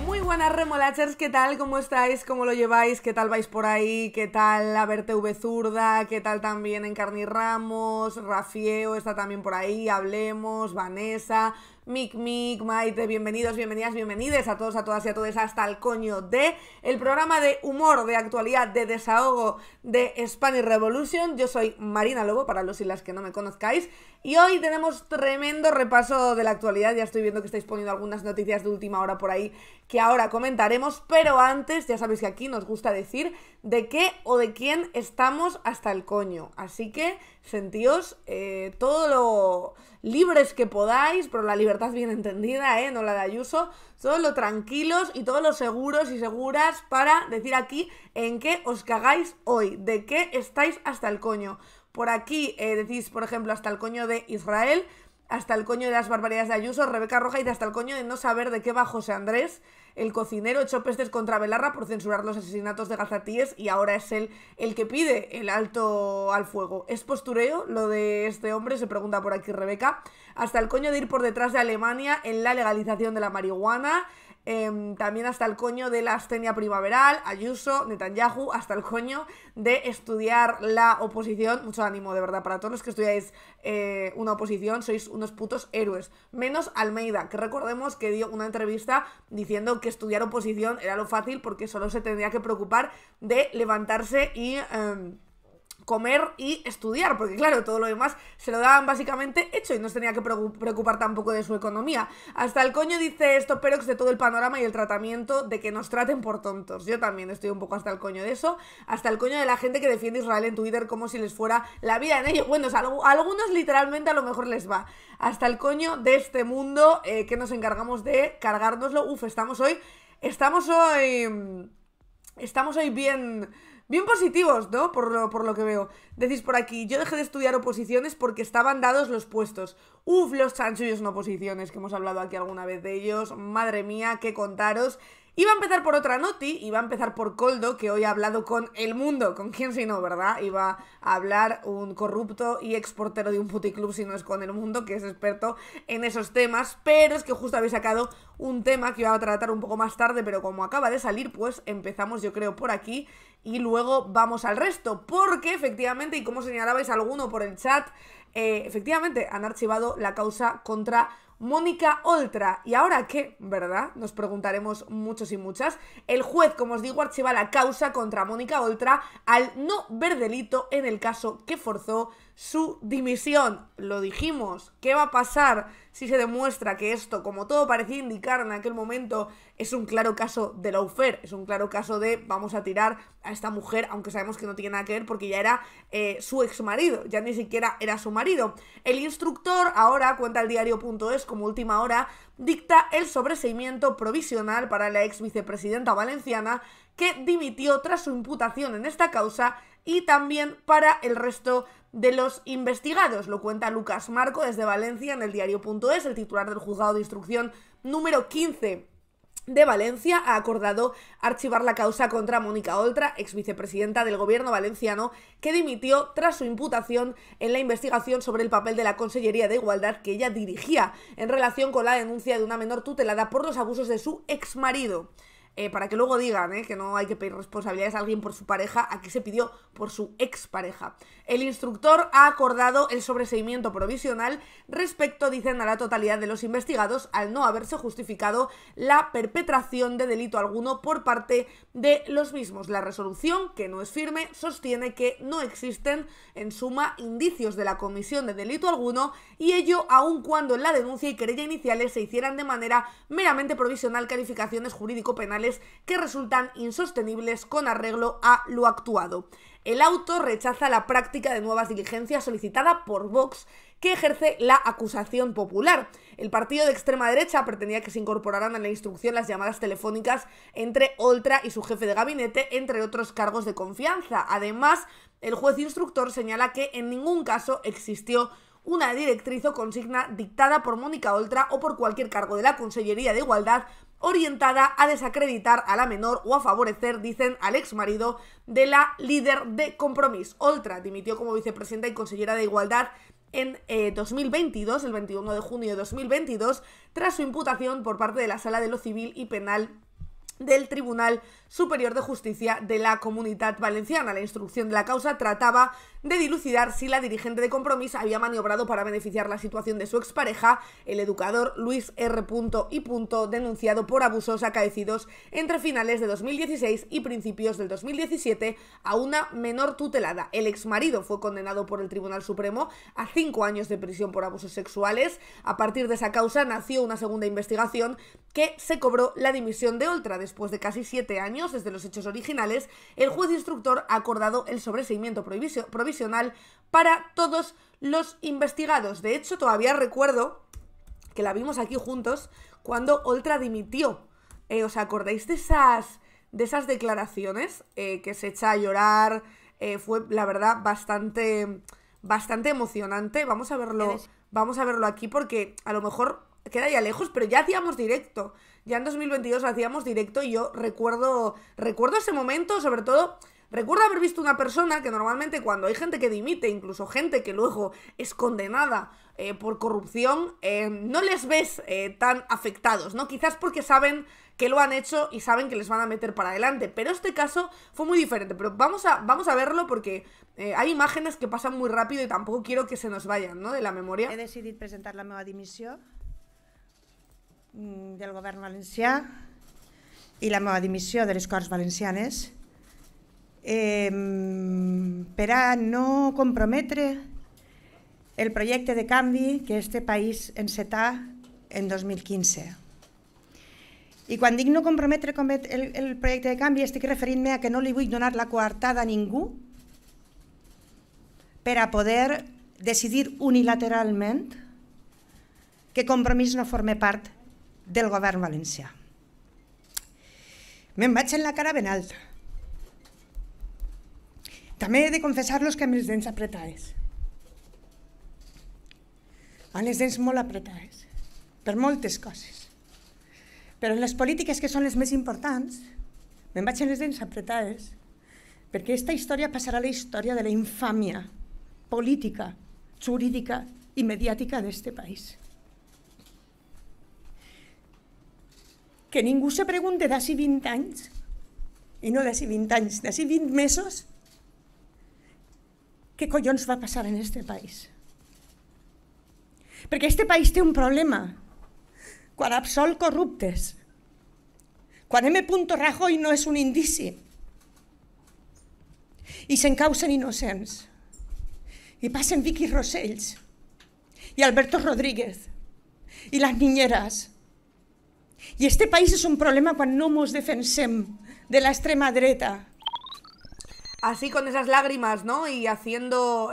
Muy buenas remolachers, ¿qué tal? ¿Cómo estáis? ¿Cómo lo lleváis? ¿Qué tal vais por ahí? ¿Qué tal la TV Zurda? ¿Qué tal también Encarni Ramos? Rafieo está también por ahí, Hablemos, Vanessa, Mic, Maite, bienvenidos, bienvenidas, bienvenides a todos, a todas y a todos hasta el coño de el programa de humor, de actualidad, de desahogo de Spanish Revolution. Yo soy Marina Lobo, para los y las que no me conozcáis, y hoy tenemos tremendo repaso de la actualidad. Ya estoy viendo que estáis poniendo algunas noticias de última hora por ahí que ahora comentaremos, pero antes ya sabéis que aquí nos gusta decir de qué o de quién estamos hasta el coño, así que sentíos todo lo libres que podáis, pero la libertad bien entendida, no la de Ayuso, todo lo tranquilos y todos lo seguros y seguras para decir aquí en qué os cagáis hoy, de qué estáis hasta el coño. Por aquí decís, por ejemplo, hasta el coño de Israel, hasta el coño de las barbaridades de Ayuso. Rebeca Roja dice hasta el coño de no saber de qué va José Andrés, el cocinero, echó pestes contra Belarra por censurar los asesinatos de gazatíes y ahora es él el que pide el alto al fuego. ¿Es postureo lo de este hombre? Se pregunta por aquí Rebeca. Hasta el coño de ir por detrás de Alemania en la legalización de la marihuana. También hasta el coño de la astenia primaveral, Ayuso, Netanyahu, hasta el coño de estudiar la oposición. Mucho ánimo, de verdad, para todos los que estudiáis una oposición, sois unos putos héroes. Menos Almeida, que recordemos que dio una entrevista diciendo que estudiar oposición era lo fácil porque solo se tendría que preocupar de levantarse y comer y estudiar, porque claro, todo lo demás se lo daban básicamente hecho y no se tenía que preocupar tampoco de su economía. Hasta el coño, dice Stoperox, de todo el panorama y el tratamiento de que nos traten por tontos. Yo también estoy un poco hasta el coño de eso, hasta el coño de la gente que defiende a Israel en Twitter como si les fuera la vida en ello. Bueno, a algunos literalmente a lo mejor les va. Hasta el coño de este mundo que nos encargamos de cargárnoslo. Estamos hoy bien positivos, ¿no? Por lo que veo. Decís por aquí, yo dejé de estudiar oposiciones porque estaban dados los puestos. Los chanchullos en oposiciones, que hemos hablado aquí alguna vez de ellos. Madre mía, qué contaros. Iba a empezar por otra noti, iba a empezar por Coldo, que hoy ha hablado con El Mundo. ¿Con quién si no, verdad? Iba a hablar un corrupto y exportero de un puticlub, si no es con El Mundo, que es experto en esos temas. Pero es que justo habéis sacado un tema que iba a tratar un poco más tarde, pero como acaba de salir, pues empezamos yo creo por aquí y luego vamos al resto. Porque efectivamente, y como señalabais alguno por el chat, efectivamente han archivado la causa contra Mónica Oltra. ¿Y ahora qué? ¿Verdad? Nos preguntaremos muchos y muchas. El juez, como os digo, archiva la causa contra Mónica Oltra al no ver delito en el caso que forzó su dimisión. Lo dijimos. ¿Qué va a pasar si se demuestra que esto, como todo parecía indicar en aquel momento, es un claro caso de lawfare? Es un claro caso de vamos a tirar a esta mujer, aunque sabemos que no tiene nada que ver porque ya era su exmarido, ya ni siquiera era su marido. El instructor, ahora cuenta el diario.es como última hora, dicta el sobreseimiento provisional para la ex vicepresidenta valenciana que dimitió tras su imputación en esta causa y también para el resto de los investigados. Lo cuenta Lucas Marco desde Valencia en el diario.es. El titular del juzgado de instrucción número 15 de Valencia ha acordado archivar la causa contra Mónica Oltra, ex vicepresidenta del gobierno valenciano, que dimitió tras su imputación en la investigación sobre el papel de la Consellería de Igualdad que ella dirigía en relación con la denuncia de una menor tutelada por los abusos de su exmarido. Para que luego digan que no hay que pedir responsabilidades a alguien por su pareja, aquí se pidió por su expareja. El instructor ha acordado el sobreseimiento provisional respecto, dicen, a la totalidad de los investigados al no haberse justificado la perpetración de delito alguno por parte de los mismos. La resolución, que no es firme, sostiene que no existen, en suma, indicios de la comisión de delito alguno, y ello aun cuando en la denuncia y querella iniciales se hicieran de manera meramente provisional calificaciones jurídico-penales que resultan insostenibles con arreglo a lo actuado. El auto rechaza la práctica de nuevas diligencias solicitada por Vox, que ejerce la acusación popular. El partido de extrema derecha pretendía que se incorporaran a la instrucción las llamadas telefónicas entre Oltra y su jefe de gabinete, entre otros cargos de confianza. Además, el juez instructor señala que en ningún caso existió una directriz o consigna dictada por Mónica Oltra o por cualquier cargo de la Consellería de Igualdad orientada a desacreditar a la menor o a favorecer, dicen, al exmarido de la líder de Compromís. Oltra dimitió como vicepresidenta y consellera de Igualdad en 2021 de junio de 2022, tras su imputación por parte de la Sala de lo Civil y Penal del Tribunal Superior de Justicia de la Comunitat Valenciana. La instrucción de la causa trataba de dilucidar si la dirigente de Compromís había maniobrado para beneficiar la situación de su expareja, el educador Luis R. y denunciado por abusos acaecidos entre finales de 2016 y principios del 2017 a una menor tutelada. El exmarido fue condenado por el Tribunal Supremo a 5 años de prisión por abusos sexuales. A partir de esa causa nació una segunda investigación que se cobró la dimisión de Oltra. Después de casi 7 años desde los hechos originales, el juez instructor ha acordado el sobreseimiento provisional para todos los investigados. De hecho, todavía recuerdo que la vimos aquí juntos cuando Oltra dimitió. ¿Os acordáis de esas declaraciones? Que se echa a llorar. Fue, la verdad, bastante emocionante. Vamos a verlo aquí porque a lo mejor queda ya lejos, pero ya hacíamos directo. Ya en 2022 hacíamos directo y yo recuerdo ese momento, sobre todo. Recuerdo haber visto una persona que normalmente cuando hay gente que dimite, incluso gente que luego es condenada por corrupción, no les ves tan afectados, ¿no? Quizás porque saben que lo han hecho y saben que les van a meter para adelante, pero este caso fue muy diferente. Pero vamos a verlo porque hay imágenes que pasan muy rápido y tampoco quiero que se nos vayan, ¿no?, de la memoria. He decidit presentar la meva dimissió del govern valencià i la meva dimissió de les Corts Valencianes per a no comprometre el projecte de canvi que este país encetà en 2015. I quan dic no comprometre el projecte de canvi estic referint-me a que no li vull donar la coartada a ningú per a poder decidir unilateralment que Compromís no forma part del govern valencià. Me'n vaig en la cara ben alta. També he de confessar-los que amb les dents apretades. Amb les dents molt apretades, per moltes coses. Però en les polítiques que són les més importants, me'n vaig en les dents apretades, perquè aquesta història passarà a la història de la infàmia política, jurídica i mediàtica d'este país. Que ningú se pregunte d'ací 20 anys, i no d'ací 20 anys, d'ací 20 mesos, què collons va passar en este país. Perquè este país té un problema. Quan absol corruptes, quan M. Rajoy no és un indici i s'encausen innocents, i passen Vicky Rosells i Alberto Rodríguez i les niñeras. I este país és un problema quan no ens defensem de la extrema dreta. Así con esas lágrimas, ¿no? Y haciendo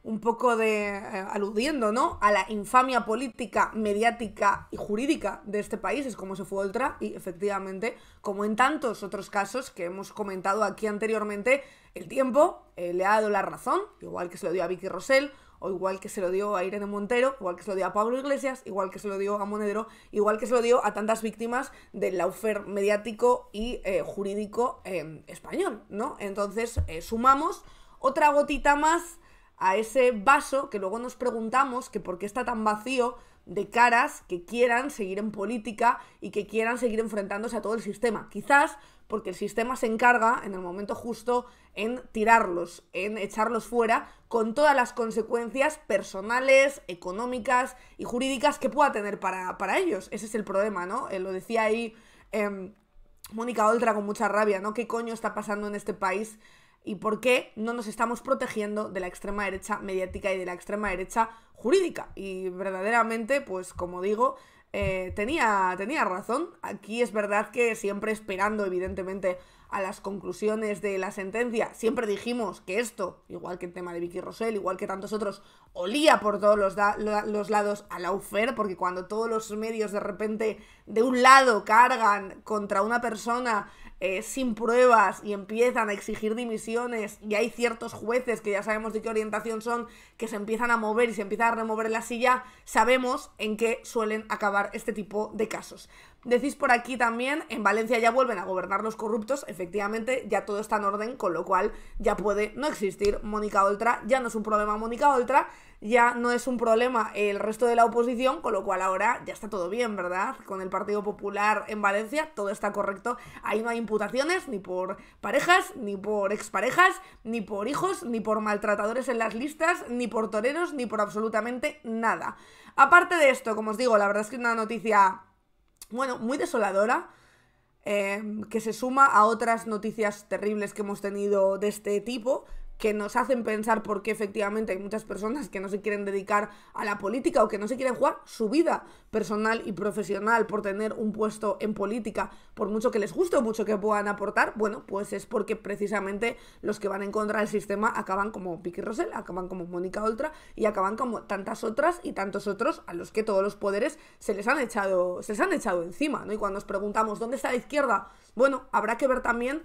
un poco de... aludiendo, ¿no?, a la infamia política, mediática y jurídica de este país, es como se fue Oltra, y efectivamente, como en tantos otros casos que hemos comentado aquí anteriormente, el tiempo le ha dado la razón, igual que se lo dio a Vicky Rosell, o igual que se lo dio a Irene Montero, igual que se lo dio a Pablo Iglesias, igual que se lo dio a Monedero, igual que se lo dio a tantas víctimas del lawfare mediático y jurídico español, ¿no? Entonces sumamos otra gotita más a ese vaso que luego nos preguntamos que por qué está tan vacío de caras que quieran seguir en política y que quieran seguir enfrentándose a todo el sistema. Quizás porque el sistema se encarga en el momento justo en tirarlos, en echarlos fuera, con todas las consecuencias personales, económicas y jurídicas que pueda tener para ellos. Ese es el problema, ¿no? Lo decía ahí Mónica Oltra con mucha rabia, ¿no? ¿Qué coño está pasando en este país? ¿Y por qué no nos estamos protegiendo de la extrema derecha mediática y de la extrema derecha jurídica? Y verdaderamente, pues como digo, tenía razón. Aquí es verdad que siempre esperando, evidentemente, a las conclusiones de la sentencia, siempre dijimos que esto, igual que el tema de Vicky Rosell, igual que tantos otros, olía por todos los lados a lawfare, porque cuando todos los medios de repente de un lado cargan contra una persona sin pruebas y empiezan a exigir dimisiones, y hay ciertos jueces que ya sabemos de qué orientación son, que se empiezan a mover y se empiezan a remover en la silla, sabemos en qué suelen acabar este tipo de casos. Decís por aquí también, en Valencia ya vuelven a gobernar los corruptos, efectivamente ya todo está en orden, con lo cual ya puede no existir Mónica Oltra, ya no es un problema Mónica Oltra, ya no es un problema el resto de la oposición, con lo cual ahora ya está todo bien, ¿verdad? Con el Partido Popular en Valencia todo está correcto, ahí no hay imputaciones ni por parejas, ni por exparejas, ni por hijos, ni por maltratadores en las listas, ni por toreros, ni por absolutamente nada. Aparte de esto, como os digo, la verdad es que es una noticia, bueno, muy desoladora, que se suma a otras noticias terribles que hemos tenido de este tipo, que nos hacen pensar por qué efectivamente hay muchas personas que no se quieren dedicar a la política o que no se quieren jugar su vida personal y profesional por tener un puesto en política, por mucho que les guste o mucho que puedan aportar. Bueno, pues es porque precisamente los que van en contra del sistema acaban como Vicky Rosell, acaban como Mónica Oltra y acaban como tantas otras y tantos otros a los que todos los poderes se les han echado encima, ¿no? Y cuando nos preguntamos ¿dónde está la izquierda? Bueno, habrá que ver también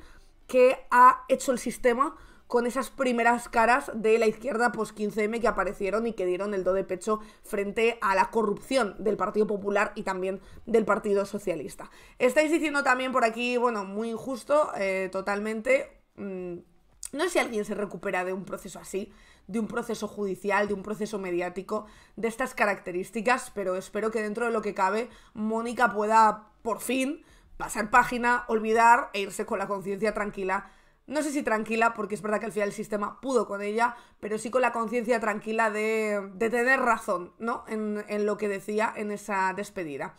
qué ha hecho el sistema con esas primeras caras de la izquierda post-15M que aparecieron y que dieron el do de pecho frente a la corrupción del Partido Popular y también del Partido Socialista. Estáis diciendo también por aquí, bueno, muy injusto, totalmente, no sé si alguien se recupera de un proceso así, de un proceso judicial, de un proceso mediático, de estas características, pero espero que dentro de lo que cabe Mónica pueda, por fin, pasar página, olvidar e irse con la conciencia tranquila. No sé si tranquila, porque es verdad que al final el sistema pudo con ella, pero sí con la conciencia tranquila de tener razón, ¿no? En lo que decía en esa despedida.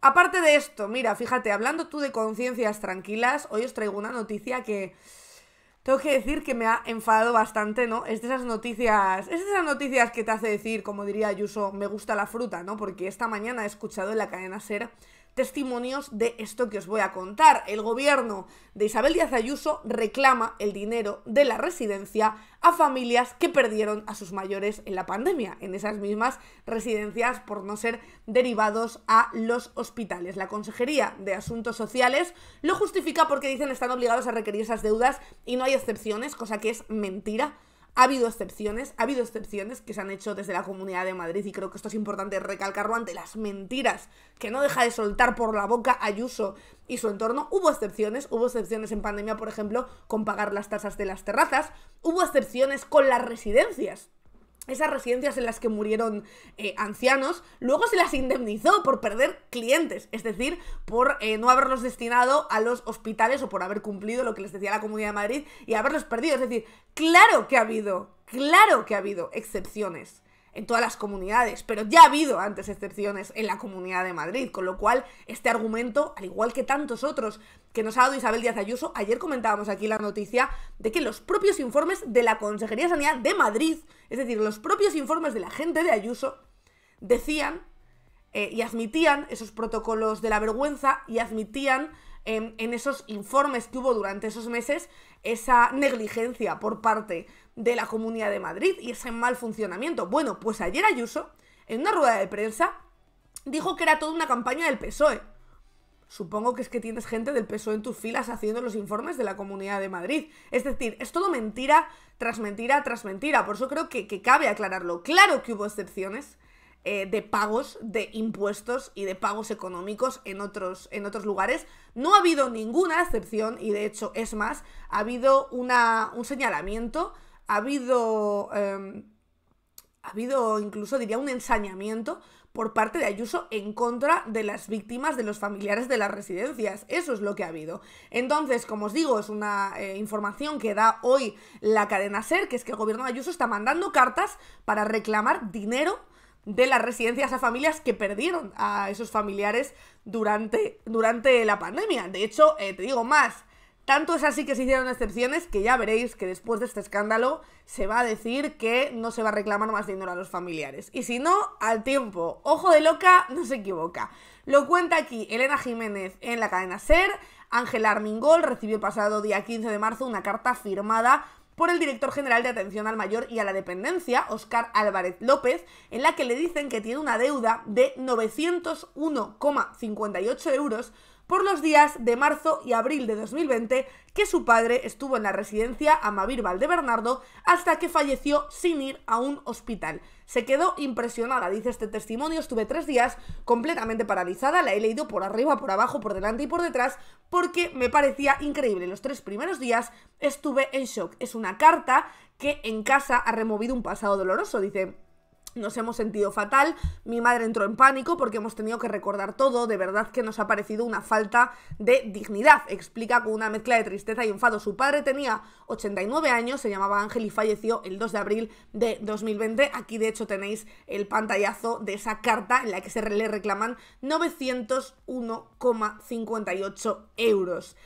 Aparte de esto, mira, fíjate, hablando tú de conciencias tranquilas, hoy os traigo una noticia que tengo que decir que me ha enfadado bastante, ¿no? Es de esas noticias que te hace decir, como diría Ayuso, me gusta la fruta, ¿no? Porque esta mañana he escuchado en la cadena SER testimonios de esto que os voy a contar. El gobierno de Isabel Díaz Ayuso reclama el dinero de la residencia a familias que perdieron a sus mayores en la pandemia, en esas mismas residencias por no ser derivados a los hospitales. La Consejería de Asuntos Sociales lo justifica porque dicen están obligados a requerir esas deudas y no hay excepciones, cosa que es mentira. Ha habido excepciones que se han hecho desde la Comunidad de Madrid y creo que esto es importante recalcarlo ante las mentiras que no deja de soltar por la boca Ayuso y su entorno. Hubo excepciones en pandemia, por ejemplo, con pagar las tasas de las terrazas, hubo excepciones con las residencias. Esas residencias en las que murieron ancianos, luego se las indemnizó por perder clientes, es decir, por no haberlos destinado a los hospitales o por haber cumplido lo que les decía la Comunidad de Madrid y haberlos perdido. Es decir, claro que ha habido excepciones en todas las comunidades, pero ya ha habido antes excepciones en la Comunidad de Madrid, con lo cual este argumento, al igual que tantos otros que nos ha dado Isabel Díaz Ayuso, ayer comentábamos aquí la noticia de que los propios informes de la Consejería de Sanidad de Madrid, es decir, los propios informes de la gente de Ayuso, decían y admitían esos protocolos de la vergüenza y admitían en esos informes que hubo durante esos meses esa negligencia por parte de la Comunidad de Madrid y ese mal funcionamiento. Bueno, pues ayer Ayuso, en una rueda de prensa, dijo que era toda una campaña del PSOE. Supongo que es que tienes gente del PSOE en tus filas haciendo los informes de la Comunidad de Madrid. Es decir, es todo mentira tras mentira tras mentira. Por eso creo que cabe aclararlo. Claro que hubo excepciones de pagos de impuestos y de pagos económicos en otros lugares. No ha habido ninguna excepción y de hecho es más, ha habido un señalamiento, ha habido incluso diría un ensañamiento por parte de Ayuso en contra de las víctimas, de los familiares de las residencias. Eso es lo que ha habido. Entonces, como os digo, es una información que da hoy la cadena SER, que es que el gobierno de Ayuso está mandando cartas para reclamar dinero de las residencias a familias que perdieron a esos familiares durante la pandemia. De hecho, te digo más, tanto es así que se hicieron excepciones que ya veréis que después de este escándalo se va a decir que no se va a reclamar más dinero a los familiares. Y si no, al tiempo. Ojo de loca, no se equivoca. Lo cuenta aquí Elena Jiménez en la cadena SER. Ángela Armengol recibió el pasado día 15 de marzo una carta firmada por el director general de Atención al Mayor y a la Dependencia, Óscar Álvarez López, en la que le dicen que tiene una deuda de 901,58 euros por los días de marzo y abril de 2020 que su padre estuvo en la residencia Amavir Valdebernardo hasta que falleció sin ir a un hospital. Se quedó impresionada, dice este testimonio: estuve 3 días completamente paralizada, la he leído por arriba, por abajo, por delante y por detrás, porque me parecía increíble. Los 3 primeros días estuve en shock. Es una carta que en casa ha removido un pasado doloroso, dice. Nos hemos sentido fatal, mi madre entró en pánico porque hemos tenido que recordar todo, de verdad que nos ha parecido una falta de dignidad, explica con una mezcla de tristeza y enfado. Su padre tenía 89 años, se llamaba Ángel y falleció el 2 de abril de 2020. Aquí de hecho tenéis el pantallazo de esa carta en la que se le reclaman 901,58 euros.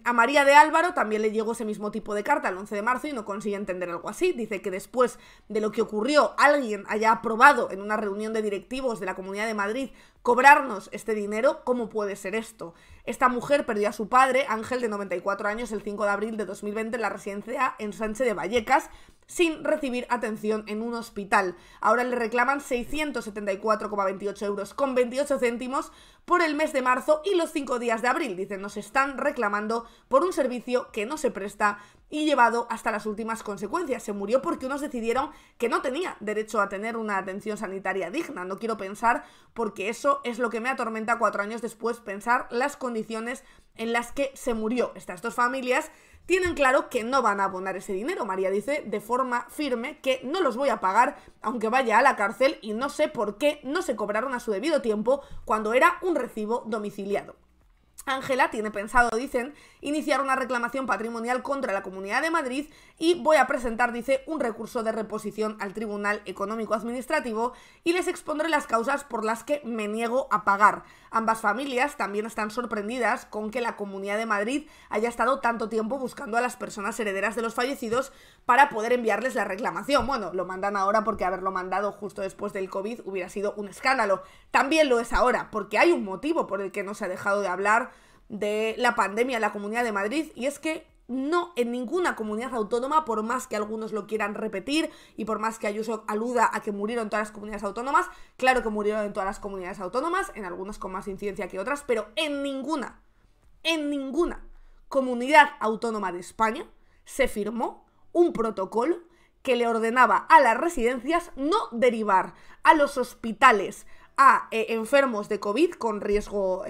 A María de Álvaro también le llegó ese mismo tipo de carta el 11 de marzo y no consigue entender algo así. Dice que después de lo que ocurrió, alguien haya aprobado en una reunión de directivos de la Comunidad de Madrid cobrarnos este dinero. ¿Cómo puede ser esto? Esta mujer perdió a su padre, Ángel, de 94 años, el 5 de abril de 2020 en la residencia en Sánchez de Vallecas, sin recibir atención en un hospital. Ahora le reclaman 674,28 euros con 28 céntimos por el mes de marzo y los 5 días de abril. Dicen, nos están reclamando por un servicio que no se presta y llevado hasta las últimas consecuencias. Se murió porque unos decidieron que no tenía derecho a tener una atención sanitaria digna. No quiero pensar, porque eso es lo que me atormenta 4 años después, pensar las condiciones en las que se murió. Estas 2 familias tienen claro que no van a abonar ese dinero. María dice de forma firme que no los voy a pagar aunque vaya a la cárcel, y no sé por qué no se cobraron a su debido tiempo cuando era un recibo domiciliado. Ángela tiene pensado, dicen, iniciar una reclamación patrimonial contra la Comunidad de Madrid y voy a presentar, dice, un recurso de reposición al Tribunal Económico Administrativo y les expondré las causas por las que me niego a pagar. Ambas familias también están sorprendidas con que la Comunidad de Madrid haya estado tanto tiempo buscando a las personas herederas de los fallecidos para poder enviarles la reclamación. Bueno, lo mandan ahora porque haberlo mandado justo después del COVID hubiera sido un escándalo. También lo es ahora, porque hay un motivo por el que no se ha dejado de hablar de la pandemia en la Comunidad de Madrid, y es que no en ninguna comunidad autónoma, por más que algunos lo quieran repetir y por más que Ayuso aluda a que murieron todas las comunidades autónomas, claro que murieron en todas las comunidades autónomas, en algunas con más incidencia que otras, pero en ninguna comunidad autónoma de España se firmó un protocolo que le ordenaba a las residencias no derivar a los hospitales a enfermos de COVID con riesgo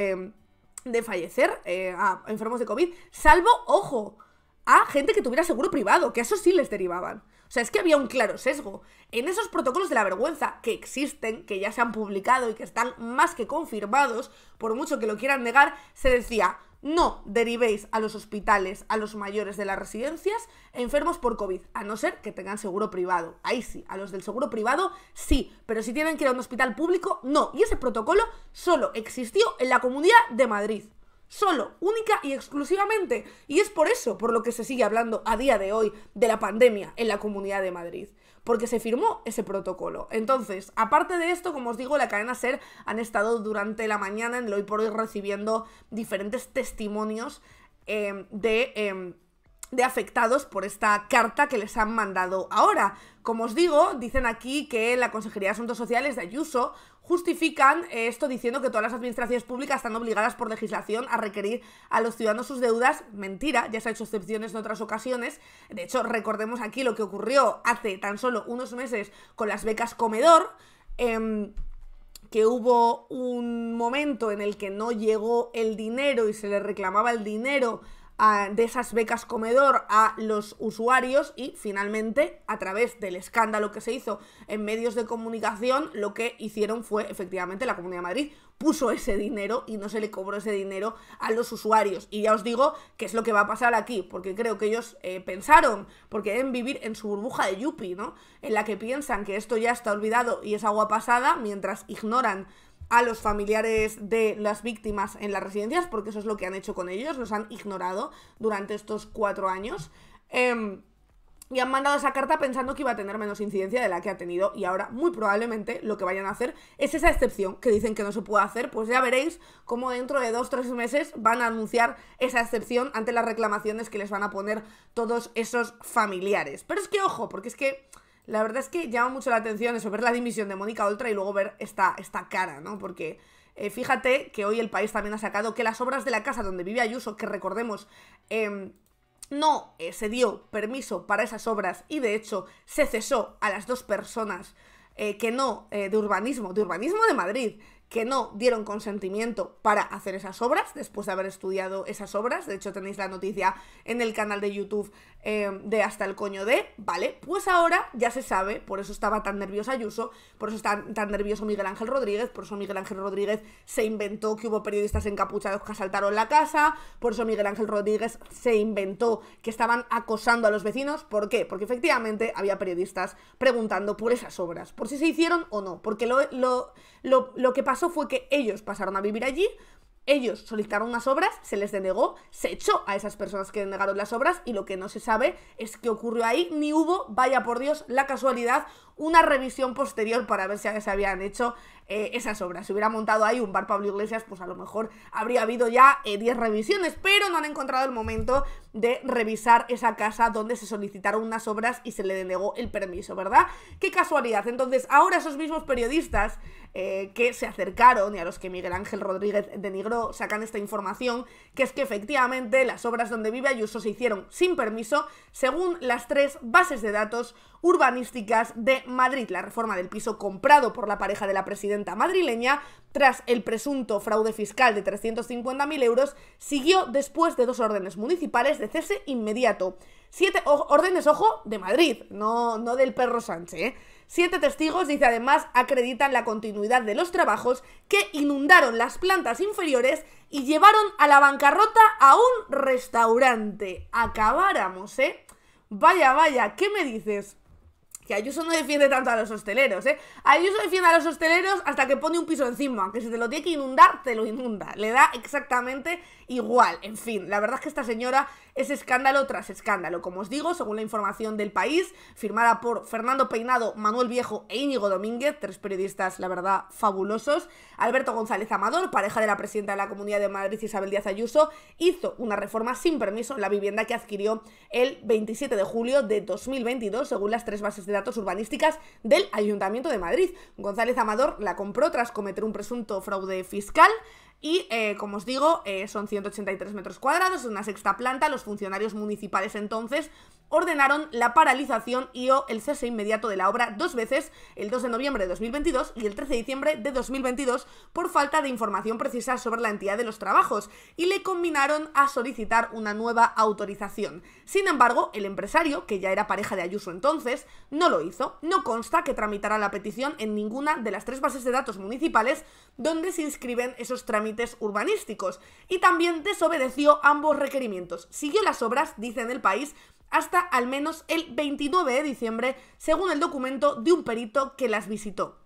de fallecer, a enfermos de COVID, salvo, ojo, a gente que tuviera seguro privado, que a eso sí les derivaban. O sea, es que había un claro sesgo. En esos protocolos de la vergüenza que existen, que ya se han publicado y que están más que confirmados, por mucho que lo quieran negar, se decía: no derivéis a los hospitales, a los mayores de las residencias, enfermos por COVID, a no ser que tengan seguro privado. Ahí sí, a los del seguro privado sí, pero si tienen que ir a un hospital público, no. Y ese protocolo solo existió en la Comunidad de Madrid. Solo, única y exclusivamente. Y es por eso por lo que se sigue hablando a día de hoy de la pandemia en la Comunidad de Madrid, porque se firmó ese protocolo. Entonces, aparte de esto, como os digo, la cadena SER han estado durante la mañana en el Hoy por Hoy recibiendo diferentes testimonios de afectados por esta carta que les han mandado ahora. Como os digo, dicen aquí que la Consejería de Asuntos Sociales de Ayuso justifican esto diciendo que todas las administraciones públicas están obligadas por legislación a requerir a los ciudadanos sus deudas. Mentira, ya se ha hecho excepciones en otras ocasiones. De hecho, recordemos aquí lo que ocurrió hace tan solo unos meses con las becas comedor, que hubo un momento en el que no llegó el dinero y se le reclamaba el dinero de esas becas comedor a los usuarios, y finalmente, a través del escándalo que se hizo en medios de comunicación, lo que hicieron fue, efectivamente, la Comunidad de Madrid puso ese dinero y no se le cobró ese dinero a los usuarios. Y ya os digo qué es lo que va a pasar aquí, porque creo que ellos pensaron, porque deben vivir en su burbuja de Yuppie, ¿no?, en la que piensan que esto ya está olvidado y es agua pasada, mientras ignoran a los familiares de las víctimas en las residencias, porque eso es lo que han hecho con ellos, los han ignorado durante estos 4 años, y han mandado esa carta pensando que iba a tener menos incidencia de la que ha tenido, y ahora muy probablemente lo que vayan a hacer es esa excepción que dicen que no se puede hacer. Pues ya veréis cómo dentro de 2-3 meses van a anunciar esa excepción ante las reclamaciones que les van a poner todos esos familiares. Pero es que ojo, porque es que la verdad es que llama mucho la atención eso, ver la dimisión de Mónica Oltra y luego ver esta cara, ¿no? Porque Fíjate que hoy El País también ha sacado que las obras de la casa donde vive Ayuso, que recordemos, no se dio permiso para esas obras y de hecho se cesó a las dos personas de urbanismo de Madrid, que no dieron consentimiento para hacer esas obras, después de haber estudiado esas obras. De hecho tenéis la noticia en el canal de YouTube de Hasta el Coño de, ¿vale? Pues ahora ya se sabe, por eso estaba tan nervioso Ayuso, por eso está tan nervioso Miguel Ángel Rodríguez, por eso Miguel Ángel Rodríguez se inventó que hubo periodistas encapuchados que asaltaron la casa, por eso Miguel Ángel Rodríguez se inventó que estaban acosando a los vecinos. ¿Por qué? Porque efectivamente había periodistas preguntando por esas obras, por si se hicieron o no, porque lo que pasó fue que ellos pasaron a vivir allí, ellos solicitaron unas obras, se les denegó, se echó a esas personas que denegaron las obras y lo que no se sabe es qué ocurrió ahí, ni hubo, vaya por Dios, la casualidad, una revisión posterior para ver si se habían hecho esas obras. Si hubiera montado ahí un bar Pablo Iglesias, pues a lo mejor habría habido ya 10 revisiones, pero no han encontrado el momento de revisar esa casa donde se solicitaron unas obras y se le denegó el permiso, ¿verdad? ¡Qué casualidad! Entonces, ahora esos mismos periodistas que se acercaron y a los que Miguel Ángel Rodríguez denigró sacan esta información, que es que efectivamente las obras donde vive Ayuso se hicieron sin permiso, según las 3 bases de datos urbanísticas de Madrid. La reforma del piso comprado por la pareja de la presidenta madrileña, tras el presunto fraude fiscal de 350.000 euros, siguió después de 2 órdenes municipales de cese inmediato. 7 órdenes, ojo, de Madrid, no del perro Sánchez, ¿eh? 7 testigos, dice, además, acreditan la continuidad de los trabajos que inundaron las plantas inferiores y llevaron a la bancarrota a un restaurante. Acabáramos, ¿eh? Vaya, vaya, ¿qué me dices? Que Ayuso no defiende tanto a los hosteleros, ¿eh? Ayuso defiende a los hosteleros hasta que pone un piso encima, que si te lo tiene que inundar, te lo inunda. Le da exactamente igual. En fin, la verdad es que esta señora es escándalo tras escándalo. Como os digo, según la información del País, firmada por Fernando Peinado, Manuel Viejo e Íñigo Domínguez, 3 periodistas, la verdad, fabulosos, Alberto González Amador, pareja de la presidenta de la Comunidad de Madrid, Isabel Díaz Ayuso, hizo una reforma sin permiso en la vivienda que adquirió el 27 de julio de 2022, según las 3 bases de datos urbanísticas del Ayuntamiento de Madrid. González Amador la compró tras cometer un presunto fraude fiscal y, como os digo, son 183 metros cuadrados, una 6ª planta. Los funcionarios municipales entonces ordenaron la paralización y o el cese inmediato de la obra 2 veces, el 2 de noviembre de 2022 y el 13 de diciembre de 2022, por falta de información precisa sobre la entidad de los trabajos, y le combinaron a solicitar una nueva autorización. Sin embargo, el empresario, que ya era pareja de Ayuso entonces, no lo hizo. No consta que tramitara la petición en ninguna de las 3 bases de datos municipales donde se inscriben esos trámites urbanísticos, y también desobedeció ambos requerimientos. Siguió las obras, dice en El País, hasta al menos el 29 de diciembre, según el documento de un perito que las visitó.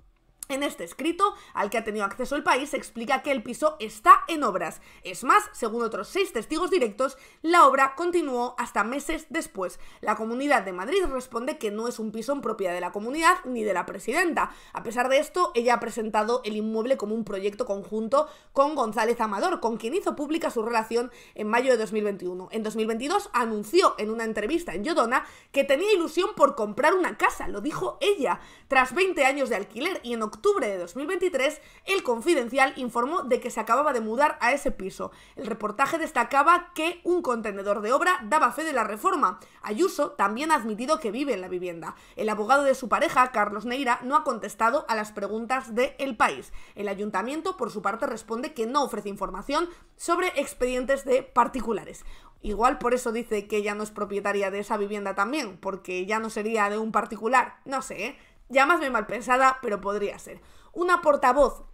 En este escrito, al que ha tenido acceso El País, se explica que el piso está en obras. Es más, según otros 6 testigos directos, la obra continuó hasta meses después. La Comunidad de Madrid responde que no es un piso en propiedad de la comunidad ni de la presidenta. A pesar de esto, ella ha presentado el inmueble como un proyecto conjunto con González Amador, con quien hizo pública su relación en mayo de 2021. En 2022 anunció en una entrevista en Yodona que tenía ilusión por comprar una casa, lo dijo ella, tras 20 años de alquiler, y en octubre de 2023, El Confidencial informó de que se acababa de mudar a ese piso. El reportaje destacaba que un contenedor de obra daba fe de la reforma. Ayuso también ha admitido que vive en la vivienda. El abogado de su pareja, Carlos Neira, no ha contestado a las preguntas de El País. El ayuntamiento, por su parte, responde que no ofrece información sobre expedientes de particulares. Igual por eso dice que ella no es propietaria de esa vivienda también, porque ya no sería de un particular. No sé, ¿eh? Llamadme mal pensada, pero podría ser. Una portavoz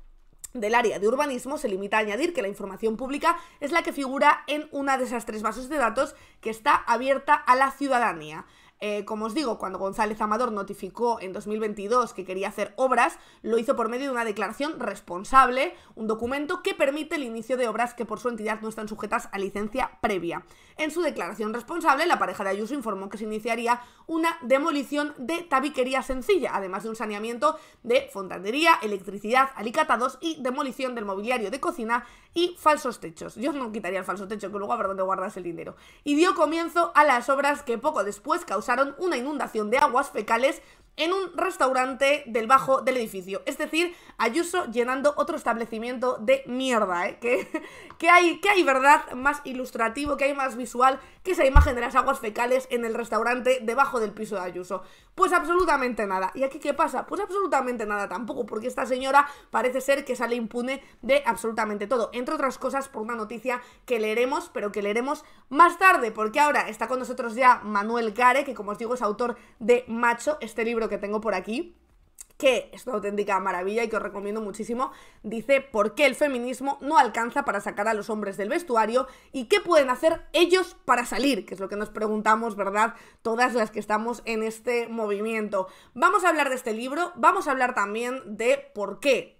del área de urbanismo se limita a añadir que la información pública es la que figura en una de esas 3 bases de datos que está abierta a la ciudadanía. Como os digo, cuando González Amador notificó en 2022 que quería hacer obras, lo hizo por medio de una declaración responsable, un documento que permite el inicio de obras que por su entidad no están sujetas a licencia previa. En su declaración responsable, la pareja de Ayuso informó que se iniciaría una demolición de tabiquería sencilla, además de un saneamiento de fontanería, electricidad, alicatados y demolición del mobiliario de cocina y falsos techos. Yo no quitaría el falso techo, que luego a ver dónde guardas el dinero. Y dio comienzo a las obras que poco después causaron una inundación de aguas fecales en un restaurante del bajo del edificio. Es decir, Ayuso llenando otro establecimiento de mierda, ¿eh? Que hay verdad más ilustrativo, que hay más visual que esa imagen de las aguas fecales en el restaurante debajo del piso de Ayuso. Pues absolutamente nada. ¿Y aquí qué pasa? Pues absolutamente nada tampoco, porque esta señora parece ser que sale impune de absolutamente todo. Entre otras cosas, por una noticia que leeremos, pero que leeremos más tarde, porque ahora está con nosotros ya Manuel Gare, que como os digo es autor de Macho, este libro que tengo por aquí, que es una auténtica maravilla y que os recomiendo muchísimo. Dice por qué el feminismo no alcanza para sacar a los hombres del vestuario y qué pueden hacer ellos para salir, que es lo que nos preguntamos, ¿verdad? Todas las que estamos en este movimiento. Vamos a hablar de este libro, vamos a hablar también de por qué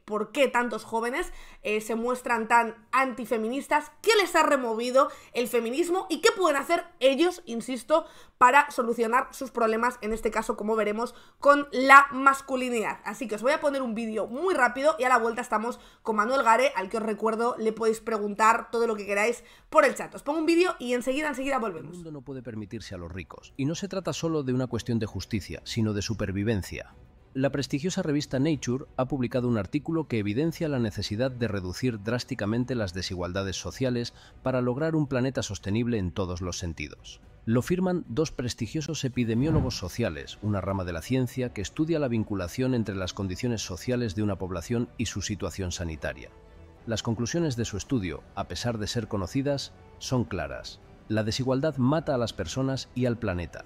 tantos jóvenes se muestran tan antifeministas, qué les ha removido el feminismo y qué pueden hacer ellos, insisto, para solucionar sus problemas, en este caso, como veremos, con la masculinidad. Así que os voy a poner un vídeo muy rápido y a la vuelta estamos con Manuel Gare, al que os recuerdo, le podéis preguntar todo lo que queráis por el chat. Os pongo un vídeo y enseguida volvemos. El mundo no puede permitirse a los ricos, y no se trata solo de una cuestión de justicia, sino de supervivencia. La prestigiosa revista Nature ha publicado un artículo que evidencia la necesidad de reducir drásticamente las desigualdades sociales para lograr un planeta sostenible en todos los sentidos. Lo firman dos prestigiosos epidemiólogos sociales, una rama de la ciencia que estudia la vinculación entre las condiciones sociales de una población y su situación sanitaria. Las conclusiones de su estudio, a pesar de ser conocidas, son claras. La desigualdad mata a las personas y al planeta.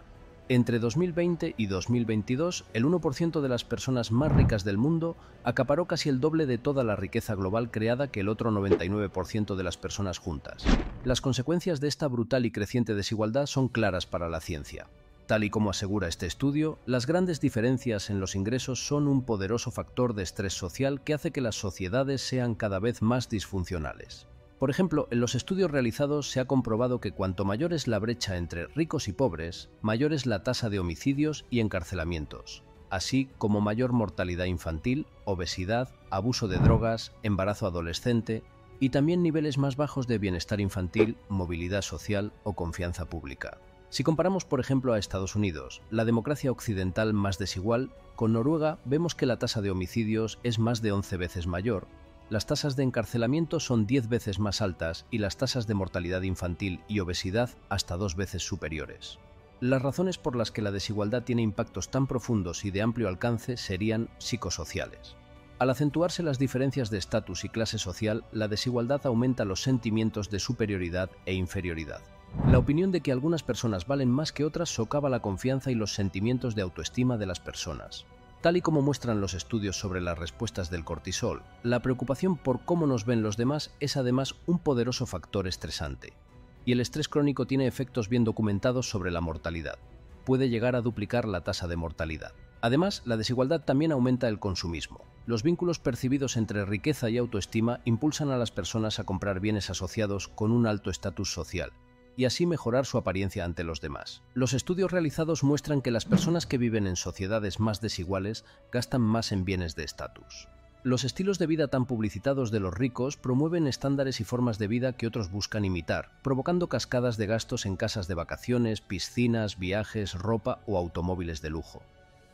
Entre 2020 y 2022, el 1% de las personas más ricas del mundo acaparó casi el doble de toda la riqueza global creada que el otro 99% de las personas juntas. Las consecuencias de esta brutal y creciente desigualdad son claras para la ciencia. Tal y como asegura este estudio, las grandes diferencias en los ingresos son un poderoso factor de estrés social que hace que las sociedades sean cada vez más disfuncionales. Por ejemplo, en los estudios realizados se ha comprobado que cuanto mayor es la brecha entre ricos y pobres, mayor es la tasa de homicidios y encarcelamientos, así como mayor mortalidad infantil, obesidad, abuso de drogas, embarazo adolescente y también niveles más bajos de bienestar infantil, movilidad social o confianza pública. Si comparamos, por ejemplo, a Estados Unidos, la democracia occidental más desigual, con Noruega vemos que la tasa de homicidios es más de 11 veces mayor, las tasas de encarcelamiento son 10 veces más altas y las tasas de mortalidad infantil y obesidad hasta 2 veces superiores. Las razones por las que la desigualdad tiene impactos tan profundos y de amplio alcance serían psicosociales. Al acentuarse las diferencias de estatus y clase social, la desigualdad aumenta los sentimientos de superioridad e inferioridad. La opinión de que algunas personas valen más que otras socava la confianza y los sentimientos de autoestima de las personas. Tal y como muestran los estudios sobre las respuestas del cortisol, la preocupación por cómo nos ven los demás es además un poderoso factor estresante. Y el estrés crónico tiene efectos bien documentados sobre la mortalidad. Puede llegar a duplicar la tasa de mortalidad. Además, la desigualdad también aumenta el consumismo. Los vínculos percibidos entre riqueza y autoestima impulsan a las personas a comprar bienes asociados con un alto estatus social, y así mejorar su apariencia ante los demás. Los estudios realizados muestran que las personas que viven en sociedades más desiguales gastan más en bienes de estatus. Los estilos de vida tan publicitados de los ricos promueven estándares y formas de vida que otros buscan imitar, provocando cascadas de gastos en casas de vacaciones, piscinas, viajes, ropa o automóviles de lujo.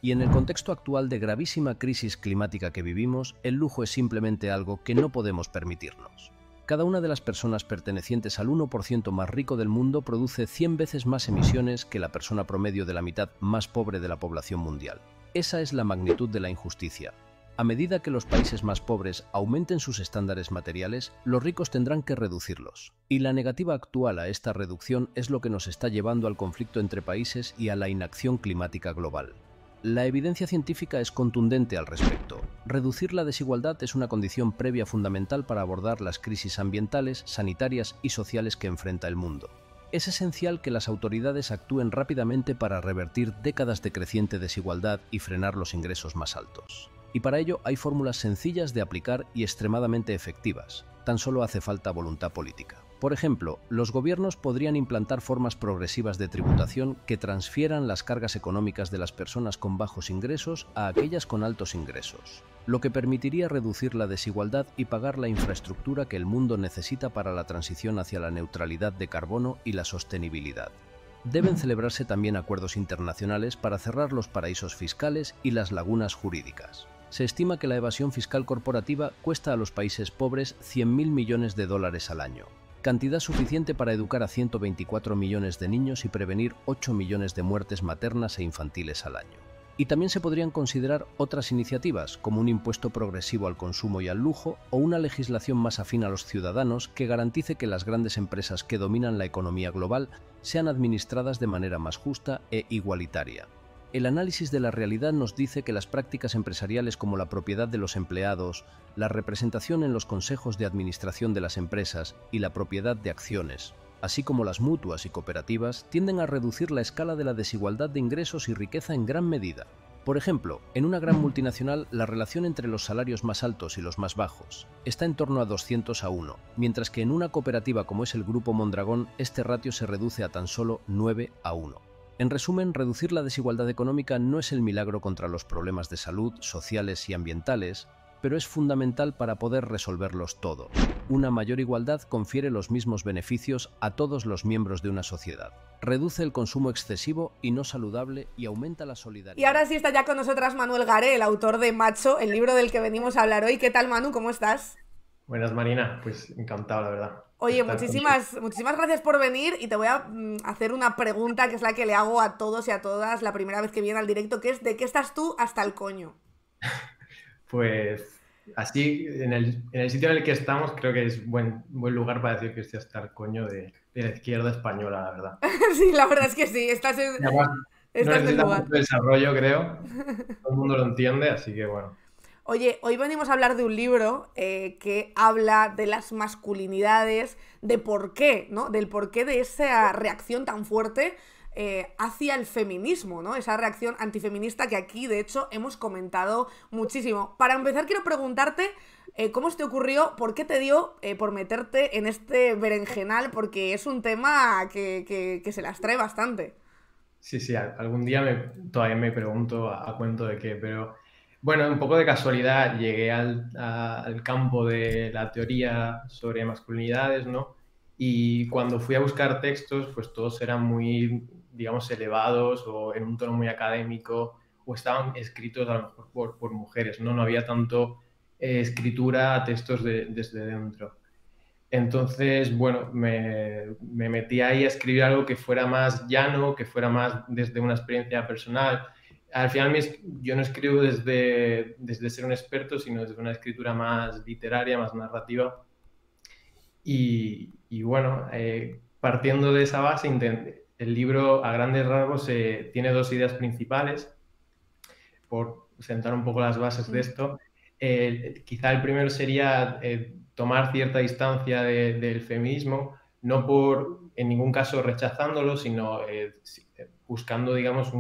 Y en el contexto actual de gravísima crisis climática que vivimos, el lujo es simplemente algo que no podemos permitirnos. Cada una de las personas pertenecientes al 1% más rico del mundo produce 100 veces más emisiones que la persona promedio de la mitad más pobre de la población mundial. Esa es la magnitud de la injusticia. A medida que los países más pobres aumenten sus estándares materiales, los ricos tendrán que reducirlos. Y la negativa actual a esta reducción es lo que nos está llevando al conflicto entre países y a la inacción climática global. La evidencia científica es contundente al respecto. Reducir la desigualdad es una condición previa fundamental para abordar las crisis ambientales, sanitarias y sociales que enfrenta el mundo. Es esencial que las autoridades actúen rápidamente para revertir décadas de creciente desigualdad y frenar los ingresos más altos. Y para ello hay fórmulas sencillas de aplicar y extremadamente efectivas. Tan solo hace falta voluntad política. Por ejemplo, los gobiernos podrían implantar formas progresivas de tributación que transfieran las cargas económicas de las personas con bajos ingresos a aquellas con altos ingresos, lo que permitiría reducir la desigualdad y pagar la infraestructura que el mundo necesita para la transición hacia la neutralidad de carbono y la sostenibilidad. Deben celebrarse también acuerdos internacionales para cerrar los paraísos fiscales y las lagunas jurídicas. Se estima que la evasión fiscal corporativa cuesta a los países pobres 100.000 millones de dólares al año, cantidad suficiente para educar a 124 millones de niños y prevenir 8 millones de muertes maternas e infantiles al año. Y también se podrían considerar otras iniciativas, como un impuesto progresivo al consumo y al lujo o una legislación más afín a los ciudadanos que garantice que las grandes empresas que dominan la economía global sean administradas de manera más justa e igualitaria. El análisis de la realidad nos dice que las prácticas empresariales como la propiedad de los empleados, la representación en los consejos de administración de las empresas y la propiedad de acciones, así como las mutuas y cooperativas, tienden a reducir la escala de la desigualdad de ingresos y riqueza en gran medida. Por ejemplo, en una gran multinacional, la relación entre los salarios más altos y los más bajos está en torno a 200 a 1, mientras que en una cooperativa como es el Grupo Mondragón, este ratio se reduce a tan solo 9 a 1. En resumen, reducir la desigualdad económica no es el milagro contra los problemas de salud, sociales y ambientales, pero es fundamental para poder resolverlos todos. Una mayor igualdad confiere los mismos beneficios a todos los miembros de una sociedad. Reduce el consumo excesivo y no saludable y aumenta la solidaridad. Y ahora sí está ya con nosotras Manuel Garé, el autor de Macho, el libro del que venimos a hablar hoy. ¿Qué tal, Manu? ¿Cómo estás? Buenas, Marina. Pues encantado, la verdad. Oye, muchísimas gracias por venir y te voy a hacer una pregunta que es la que le hago a todos y a todas la primera vez que viene al directo, que es ¿de qué estás tú hasta el coño? Pues así, en el sitio en el que estamos, creo que es buen lugar para decir que estoy hasta el coño de la izquierda española, la verdad. Sí, la verdad es que sí, estás en Además, no el necesita lugar. mucho desarrollo, creo. Todo el mundo lo entiende, así que bueno. Oye, hoy venimos a hablar de un libro que habla de las masculinidades, de por qué, ¿no? Del porqué de esa reacción tan fuerte hacia el feminismo, ¿no? Esa reacción antifeminista que aquí, de hecho, hemos comentado muchísimo. Para empezar, quiero preguntarte cómo se te ocurrió, por qué te dio por meterte en este berenjenal, porque es un tema que se las trae bastante. Sí, algún día todavía me pregunto a cuento de qué, pero bueno, un poco de casualidad llegué al campo de la teoría sobre masculinidades, ¿no? Y cuando fui a buscar textos, pues todos eran muy, digamos, elevados o en un tono muy académico o estaban escritos a lo mejor por mujeres, ¿no? No había tanto escritura a textos desde dentro. Entonces, bueno, me metí ahí a escribir algo que fuera más llano, que fuera más desde una experiencia personal. Al final yo no escribo desde ser un experto, sino desde una escritura más literaria, más narrativa. Y bueno, partiendo de esa base, el libro a grandes rasgos tiene dos ideas principales, por sentar un poco las bases de esto. Quizá el primero sería tomar cierta distancia del feminismo, no en ningún caso rechazándolo, sino buscando, digamos,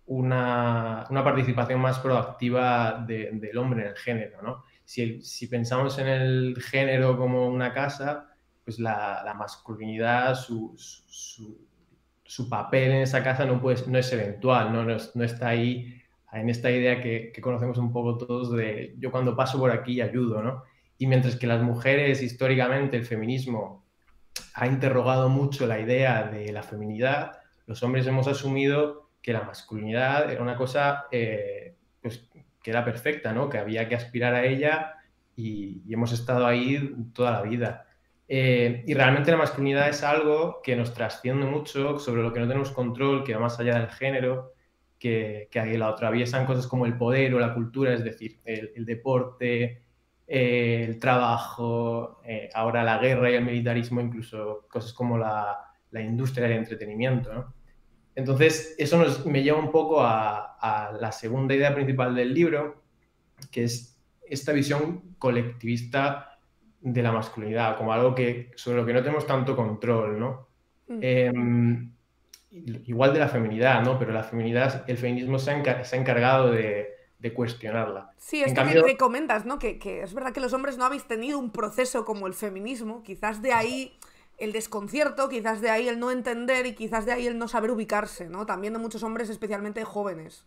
una participación más proactiva del hombre en el género, ¿no? Si pensamos en el género como una casa, pues la masculinidad, su papel en esa casa no es eventual, no está ahí en esta idea que conocemos un poco todos de yo cuando paso por aquí ayudo, ¿no? Y mientras que las mujeres, históricamente, el feminismo ha interrogado mucho la idea de la feminidad, los hombres hemos asumido que la masculinidad era una cosa pues, que era perfecta, ¿no? Que había que aspirar a ella y hemos estado ahí toda la vida. Y realmente la masculinidad es algo que nos trasciende mucho, sobre lo que no tenemos control, que va más allá del género, que lo atraviesan cosas como el poder o la cultura, es decir, el deporte, el trabajo, ahora la guerra y el militarismo, incluso cosas como la industria del entretenimiento, ¿no? Entonces, eso me lleva un poco a la segunda idea principal del libro, que es esta visión colectivista de la masculinidad, como algo sobre lo que no tenemos tanto control, ¿no? Igual de la feminidad, ¿no? Pero el feminismo se ha encargado de cuestionarla. Sí, esto que comentas, ¿no? Que es verdad que los hombres no habéis tenido un proceso como el feminismo, quizás de ahí el desconcierto, quizás de ahí el no entender y quizás de ahí el no saber ubicarse, ¿no? También de muchos hombres, especialmente jóvenes.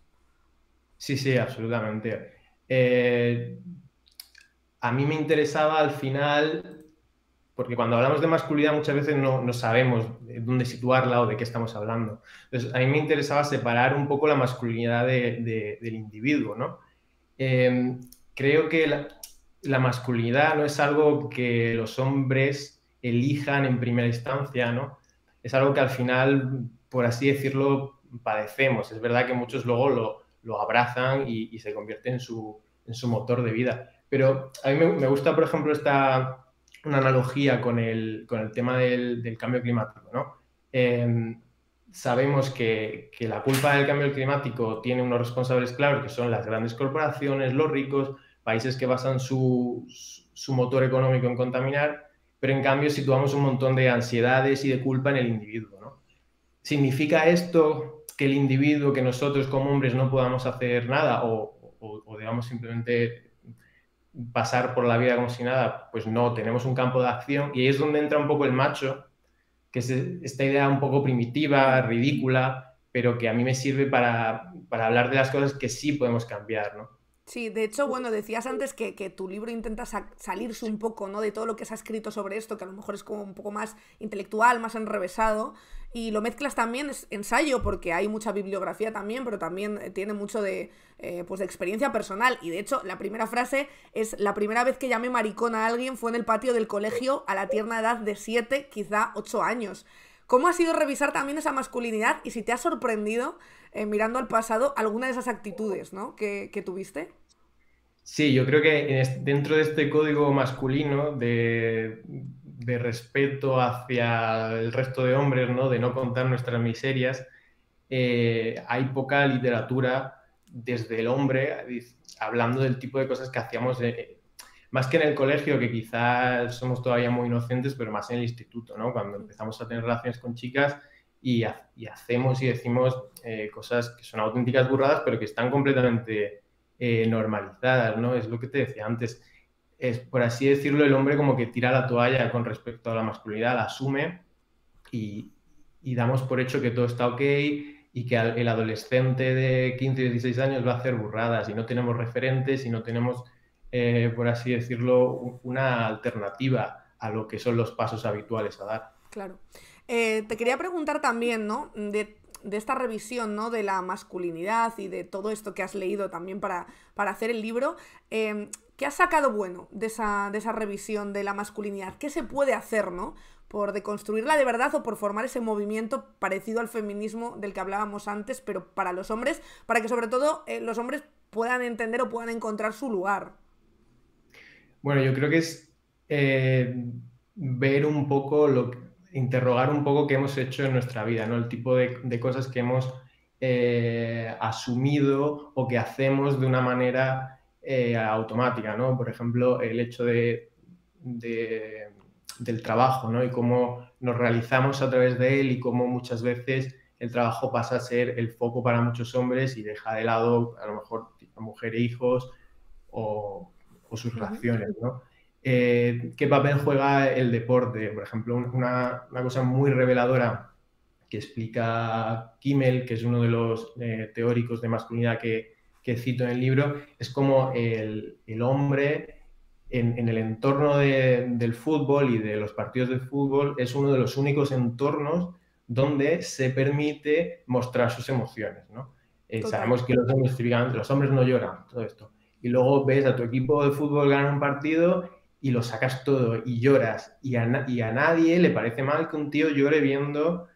Sí, absolutamente. A mí me interesaba al final, porque cuando hablamos de masculinidad muchas veces no sabemos dónde situarla o de qué estamos hablando. Entonces, a mí me interesaba separar un poco la masculinidad del individuo, ¿no? Creo que la masculinidad no es algo que los hombres elijan en primera instancia, ¿no? Es algo que al final, por así decirlo, padecemos. Es verdad que muchos luego lo abrazan y se convierte en su motor de vida. Pero a mí me gusta, por ejemplo, una analogía con el tema del cambio climático, ¿no? Sabemos que la culpa del cambio climático tiene unos responsables claros, que son las grandes corporaciones, los ricos, países que basan su motor económico en contaminar, pero en cambio situamos un montón de ansiedades y de culpa en el individuo, ¿no? ¿Significa esto que el individuo, que nosotros como hombres no podamos hacer nada o digamos simplemente pasar por la vida como si nada? Pues no, tenemos un campo de acción y ahí es donde entra un poco el macho, que es esta idea un poco primitiva, ridícula, pero que a mí me sirve para hablar de las cosas que sí podemos cambiar, ¿no? Sí, de hecho, bueno, decías antes que tu libro intenta salirse un poco, ¿no?, de todo lo que se ha escrito sobre esto, que a lo mejor es como un poco más intelectual, más enrevesado, y lo mezclas también, es ensayo, porque hay mucha bibliografía también, pero también tiene mucho pues de experiencia personal, y de hecho, la primera frase es: la primera vez que llamé maricón a alguien fue en el patio del colegio a la tierna edad de 7, quizá 8 años. ¿Cómo ha sido revisar también esa masculinidad y si te ha sorprendido, mirando al pasado, alguna de esas actitudes, ¿no?, que tuviste? Sí, yo creo que dentro de este código masculino de respeto hacia el resto de hombres, ¿no?, de no contar nuestras miserias, hay poca literatura desde el hombre hablando del tipo de cosas que hacíamos, más que en el colegio, que quizás somos todavía muy inocentes, pero más en el instituto, ¿no? Cuando empezamos a tener relaciones con chicas y hacemos y decimos cosas que son auténticas burradas, pero que están completamente normalizadas, ¿no? Es lo que te decía antes. Es, por así decirlo, el hombre como que tira la toalla con respecto a la masculinidad, la asume y damos por hecho que todo está ok y que el adolescente de 15 o 16 años va a hacer burradas y no tenemos referentes y no tenemos, por así decirlo, una alternativa a lo que son los pasos habituales a dar. Claro. Te quería preguntar también, ¿no?, de esta revisión, ¿no?, de la masculinidad y de todo esto que has leído también para hacer el libro. ¿Qué has sacado bueno de esa revisión de la masculinidad? ¿Qué se puede hacer, ¿no?, por deconstruirla de verdad o por formar ese movimiento parecido al feminismo del que hablábamos antes, pero para los hombres, para que sobre todo los hombres puedan entender o puedan encontrar su lugar? Bueno, yo creo que es ver un poco interrogar un poco qué hemos hecho en nuestra vida, ¿no? El tipo de cosas que hemos asumido o que hacemos de una manera automática, ¿no? Por ejemplo, el hecho del trabajo, ¿no? Y cómo nos realizamos a través de él y cómo muchas veces el trabajo pasa a ser el foco para muchos hombres y deja de lado a lo mejor a mujer e hijos o sus relaciones, ¿no? ¿Qué papel juega el deporte? Por ejemplo, una cosa muy reveladora que explica Kimmel, que es uno de los teóricos de masculinidad que cito en el libro, es como el hombre en el entorno del fútbol y de los partidos de fútbol es uno de los únicos entornos donde se permite mostrar sus emociones, ¿no? Sabemos que los hombres no lloran, todo esto. Y luego ves a tu equipo de fútbol ganar un partido y lo sacas todo y lloras. Y a nadie le parece mal que un tío llore viendo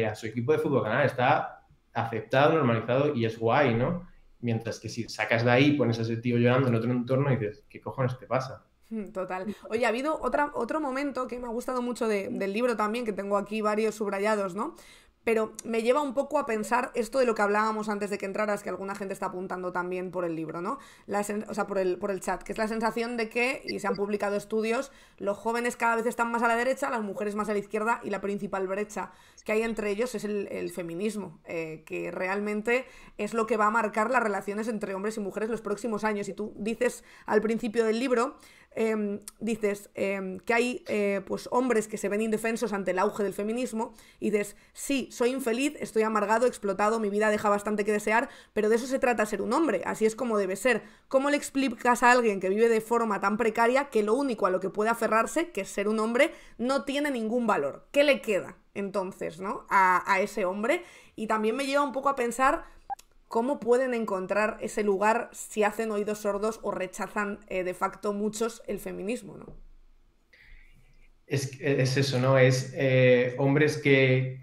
a su equipo de fútbol ganar. Está aceptado, normalizado y es guay, ¿no? Mientras que si sacas de ahí, pones a ese tío llorando en otro entorno y dices, ¿qué cojones te pasa? Total. Oye, ha habido otro momento que me ha gustado mucho del libro también, que tengo aquí varios subrayados, ¿no? Pero me lleva un poco a pensar esto de lo que hablábamos antes de que entraras, que alguna gente está apuntando también por el libro, ¿no? O sea, por el chat, que es la sensación de que, y se han publicado estudios, los jóvenes cada vez están más a la derecha, las mujeres más a la izquierda, y la principal brecha que hay entre ellos es el feminismo, que realmente es lo que va a marcar las relaciones entre hombres y mujeres los próximos años. Y tú dices al principio del libro, dices que hay pues hombres que se ven indefensos ante el auge del feminismo, y dices, sí, soy infeliz, estoy amargado, explotado, mi vida deja bastante que desear, pero de eso se trata ser un hombre, así es como debe ser. ¿Cómo le explicas a alguien que vive de forma tan precaria que lo único a lo que puede aferrarse, que es ser un hombre, no tiene ningún valor? ¿Qué le queda entonces, ¿no? a ese hombre? Y también me lleva un poco a pensar cómo pueden encontrar ese lugar si hacen oídos sordos o rechazan de facto muchos el feminismo, ¿no? Es eso, ¿no? Es hombres que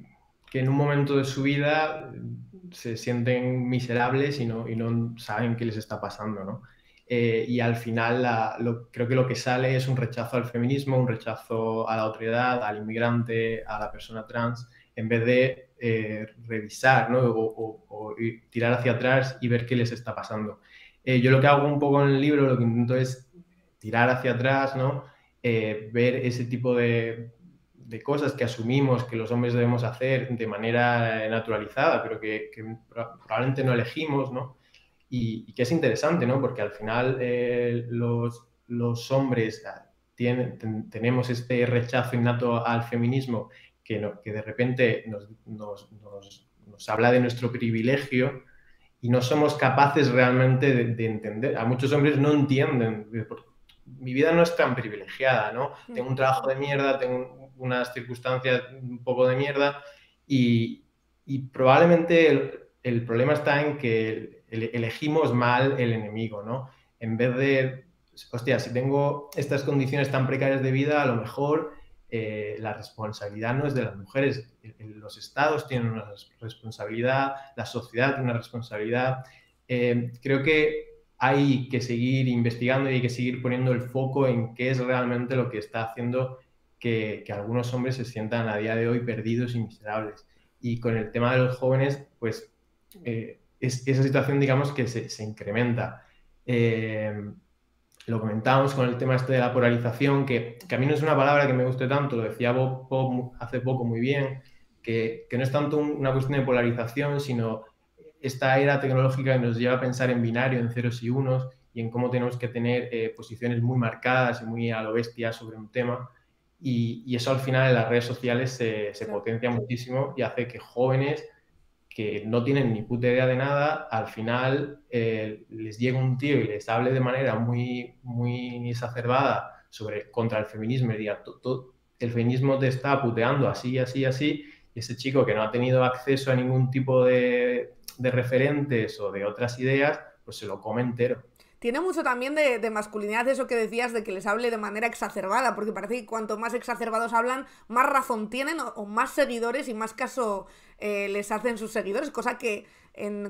en un momento de su vida se sienten miserables y no saben qué les está pasando, ¿no? Y al final creo que lo que sale es un rechazo al feminismo, un rechazo a la otredad, al inmigrante, a la persona trans, en vez de revisar, ¿no? o tirar hacia atrás y ver qué les está pasando. Yo lo que hago un poco en el libro, lo que intento es tirar hacia atrás, ¿no? Ver ese tipo de cosas que asumimos que los hombres debemos hacer de manera naturalizada, pero que probablemente no elegimos, ¿no? Y que es interesante, ¿no? Porque al final los hombres tenemos este rechazo innato al feminismo que de repente nos habla de nuestro privilegio y no somos capaces realmente de entender. A muchos hombres no entienden. Mi vida no es tan privilegiada, ¿no? Tengo un trabajo de mierda, tengo unas circunstancias un poco de mierda y probablemente el problema está en que elegimos mal el enemigo, ¿no? En vez de, hostia, si tengo estas condiciones tan precarias de vida, a lo mejor la responsabilidad no es de las mujeres. Los estados tienen una responsabilidad, la sociedad tiene una responsabilidad. Creo que hay que seguir investigando y hay que seguir poniendo el foco en qué es realmente lo que está haciendo que algunos hombres se sientan a día de hoy perdidos y miserables. Y con el tema de los jóvenes, pues esa situación, digamos, que se incrementa. Lo comentábamos con el tema este de la polarización, que a mí no es una palabra que me guste tanto, lo decía Bob hace poco muy bien, que no es tanto una cuestión de polarización, sino esta era tecnológica que nos lleva a pensar en binario, en ceros y unos, y en cómo tenemos que tener posiciones muy marcadas y muy a lo bestia sobre un tema. Y eso al final en las redes sociales se potencia muchísimo y hace que jóvenes que no tienen ni puta idea de nada, al final les llega un tío y les hable de manera muy, muy exacerbada contra el feminismo y diga, el feminismo te está puteando así, así, así, y ese chico que no ha tenido acceso a ningún tipo de referentes o de otras ideas, pues se lo come entero. Tiene mucho también de masculinidad eso que decías, de que les hable de manera exacerbada, porque parece que cuanto más exacerbados hablan, más razón tienen o más seguidores y más caso les hacen sus seguidores, cosa que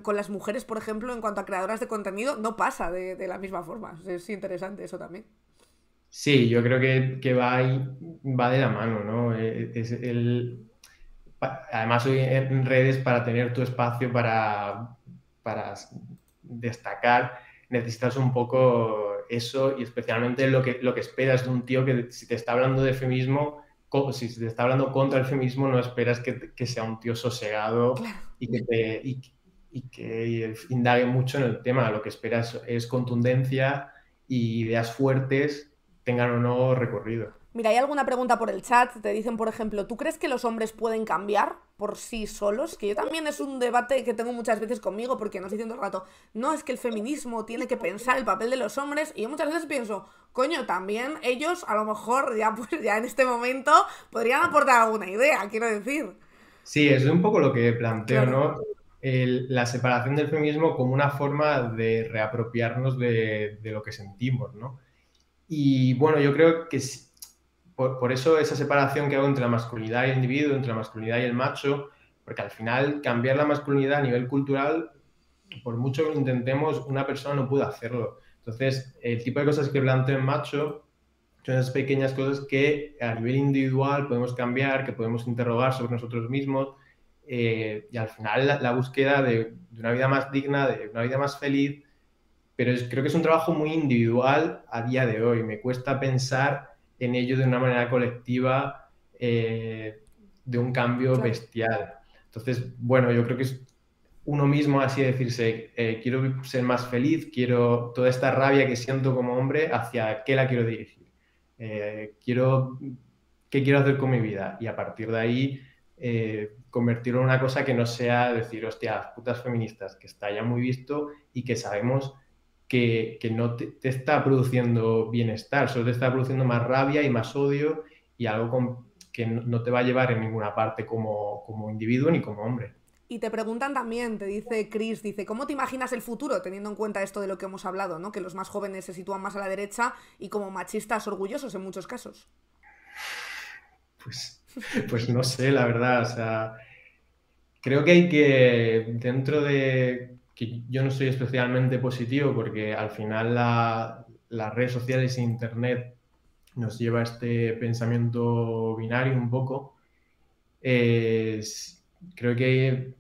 con las mujeres, por ejemplo, en cuanto a creadoras de contenido, no pasa de la misma forma. Es interesante eso también. Sí, yo creo que va de la mano, ¿no? Además, hoy en redes, para tener tu espacio para destacar, necesitas un poco eso y especialmente lo que esperas de un tío que si te está hablando de feminismo, si te está hablando contra el feminismo, no esperas que sea un tío sosegado y que indague mucho en el tema. Lo que esperas es contundencia y ideas fuertes, tengan o no recorrido. Mira, hay alguna pregunta por el chat. Te dicen, por ejemplo, ¿tú crees que los hombres pueden cambiar por sí solos? Que yo también es un debate que tengo muchas veces conmigo, porque nos dicen todo el rato, no, es que el feminismo tiene que pensar el papel de los hombres, y yo muchas veces pienso, coño, también ellos a lo mejor ya en este momento podrían aportar alguna idea, quiero decir. Sí, es un poco lo que planteo, Claro. ¿no? La separación del feminismo como una forma de reapropiarnos de lo que sentimos, ¿no? Y bueno, yo creo que por eso esa separación que hago entre la masculinidad y el individuo, entre la masculinidad y el macho, porque al final cambiar la masculinidad a nivel cultural, por mucho que lo intentemos, una persona no puede hacerlo. Entonces, el tipo de cosas que planteo en macho son esas pequeñas cosas que a nivel individual podemos cambiar, que podemos interrogar sobre nosotros mismos, y al final la búsqueda de una vida más digna, de una vida más feliz, pero creo que es un trabajo muy individual a día de hoy. Me cuesta pensar en ello de una manera colectiva, de un cambio bestial. Entonces, bueno, yo creo que uno mismo, así decirse, quiero ser más feliz, quiero toda esta rabia que siento como hombre, ¿hacia qué la quiero dirigir? ¿Qué quiero hacer con mi vida? Y a partir de ahí convertirlo en una cosa que no sea decir, hostia, putas feministas, que está ya muy visto y que sabemos que no te está produciendo bienestar, solo te está produciendo más rabia y más odio y algo que no te va a llevar en ninguna parte como individuo ni como hombre. Y te preguntan también, te dice Chris, dice, ¿cómo te imaginas el futuro teniendo en cuenta esto de lo que hemos hablado, ¿no? Que los más jóvenes se sitúan más a la derecha y como machistas orgullosos en muchos casos? Pues no sé, la verdad, o sea, creo que hay que, dentro de que yo no soy especialmente positivo porque al final las redes sociales e internet nos lleva a este pensamiento binario un poco, creo que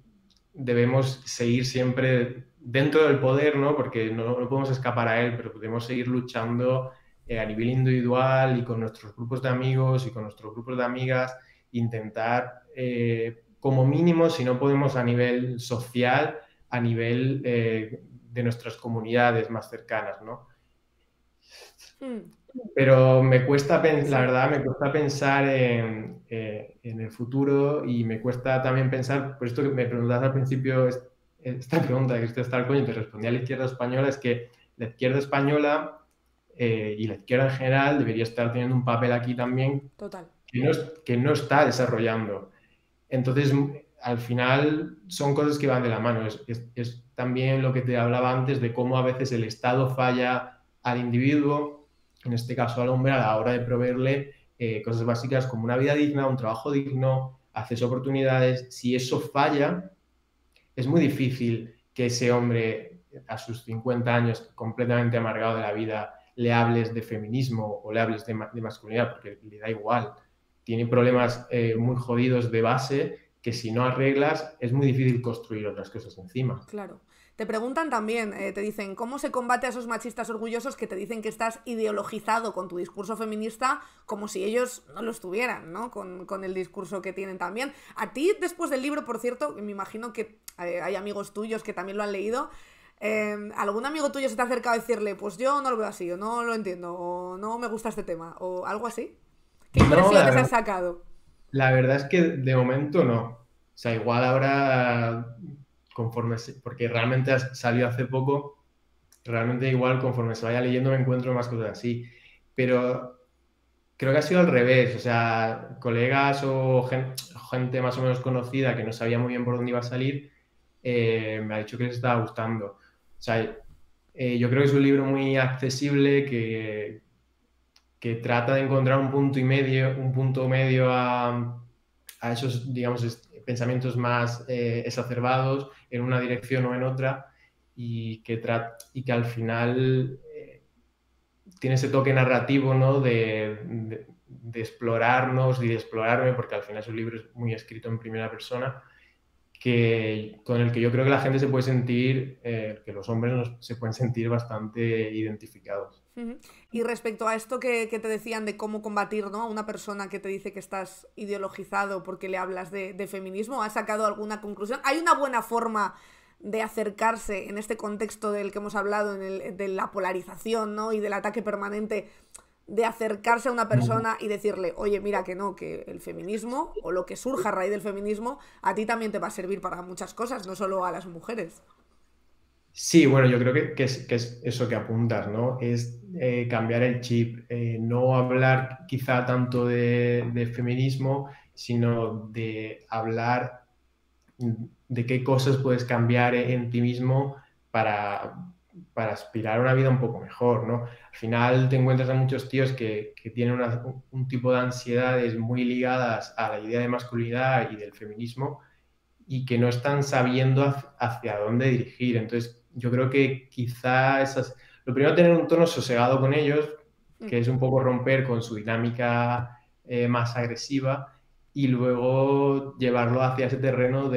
debemos seguir siempre dentro del poder, ¿no? Porque no podemos escapar a él, pero podemos seguir luchando a nivel individual y con nuestros grupos de amigos y con nuestros grupos de amigas, intentar, como mínimo, si no podemos a nivel social, a nivel de nuestras comunidades más cercanas, ¿no? Pero me cuesta, la verdad, me cuesta pensar en el futuro y me cuesta también pensar, por esto que me preguntabas al principio, esta pregunta que está al coño y te respondí a la izquierda española, es que la izquierda española y la izquierda en general debería estar teniendo un papel aquí también. Total. Que no está desarrollando. Entonces, al final son cosas que van de la mano. Es también lo que te hablaba antes de cómo a veces el Estado falla al individuo, en este caso al hombre, a la hora de proveerle cosas básicas como una vida digna, un trabajo digno, acceso a oportunidades. Si eso falla, es muy difícil que ese hombre a sus 50 años completamente amargado de la vida le hables de feminismo o le hables de masculinidad, porque le da igual. Tiene problemas muy jodidos de base que si no arreglas es muy difícil construir otras cosas encima. Claro. Te preguntan también, te dicen, ¿cómo se combate a esos machistas orgullosos que te dicen que estás ideologizado con tu discurso feminista como si ellos no lo estuvieran, ¿no? Con el discurso que tienen también. A ti, después del libro, por cierto, me imagino que hay amigos tuyos que también lo han leído, ¿algún amigo tuyo se te ha acercado a decirle, pues yo no lo veo así, o no lo entiendo, o no me gusta este tema, o algo así? ¿Qué impresiones has sacado? La verdad es que de momento no. O sea, igual ahora, porque realmente salió hace poco, realmente igual conforme se vaya leyendo me encuentro más cosas así. Pero creo que ha sido al revés. O sea, colegas o gente más o menos conocida que no sabía muy bien por dónde iba a salir, me ha dicho que les estaba gustando. O sea, yo creo que es un libro muy accesible que trata de encontrar un punto medio a esos, digamos, pensamientos más exacerbados en una dirección o en otra y que al final tiene ese toque narrativo, ¿no? de explorarnos y de explorarme, porque al final es un libro muy escrito en primera persona, con el que yo creo que la gente se puede sentir, que los hombres se pueden sentir bastante identificados. Y respecto a esto que te decían de cómo combatir, ¿no?, a una persona que te dice que estás ideologizado porque le hablas de feminismo, ¿has sacado alguna conclusión? ¿Hay una buena forma de acercarse en este contexto del que hemos hablado, de la polarización, ¿no?, y del ataque permanente, de acercarse a una persona y decirle, oye, mira que no, que el feminismo o lo que surja a raíz del feminismo a ti también te va a servir para muchas cosas, no solo a las mujeres? Sí, bueno, yo creo que es eso que apuntas, ¿no? Es cambiar el chip, no hablar quizá tanto de feminismo, sino de hablar de ququé cosas puedes cambiar en ti mismo para aspirar a una vida un poco mejor, ¿no? Al final te encuentras a muchos tíos que tienen un tipo de ansiedades muy ligadas a la idea de masculinidad y del feminismo y que no están sabiendo hacia dónde dirigir. Entonces, yo creo que quizá lo primero, tener un tono sosegado con ellos, que es un poco romper con su dinámica más agresiva, y luego llevarlo hacia ese terreno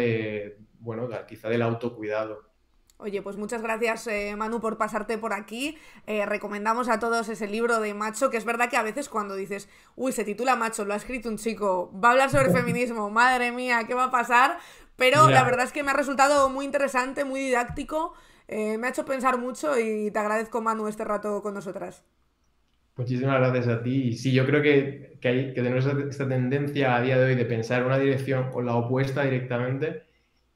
quizá del autocuidado. Oye, pues muchas gracias, Manu, por pasarte por aquí. Recomendamos a todos ese libro de Macho, que es verdad que a veces cuando dices, uy, se titula Macho, lo ha escrito un chico, va a hablar sobre feminismo, madre mía, ¿qué va a pasar? pero Ya. la verdad es que me ha resultado muy interesante, muy didáctico, me ha hecho pensar mucho y te agradezco, Manu, este rato con nosotras. Muchísimas gracias a ti. Y sí, yo creo que tenemos esta tendencia a día de hoy de pensar una dirección o la opuesta directamente.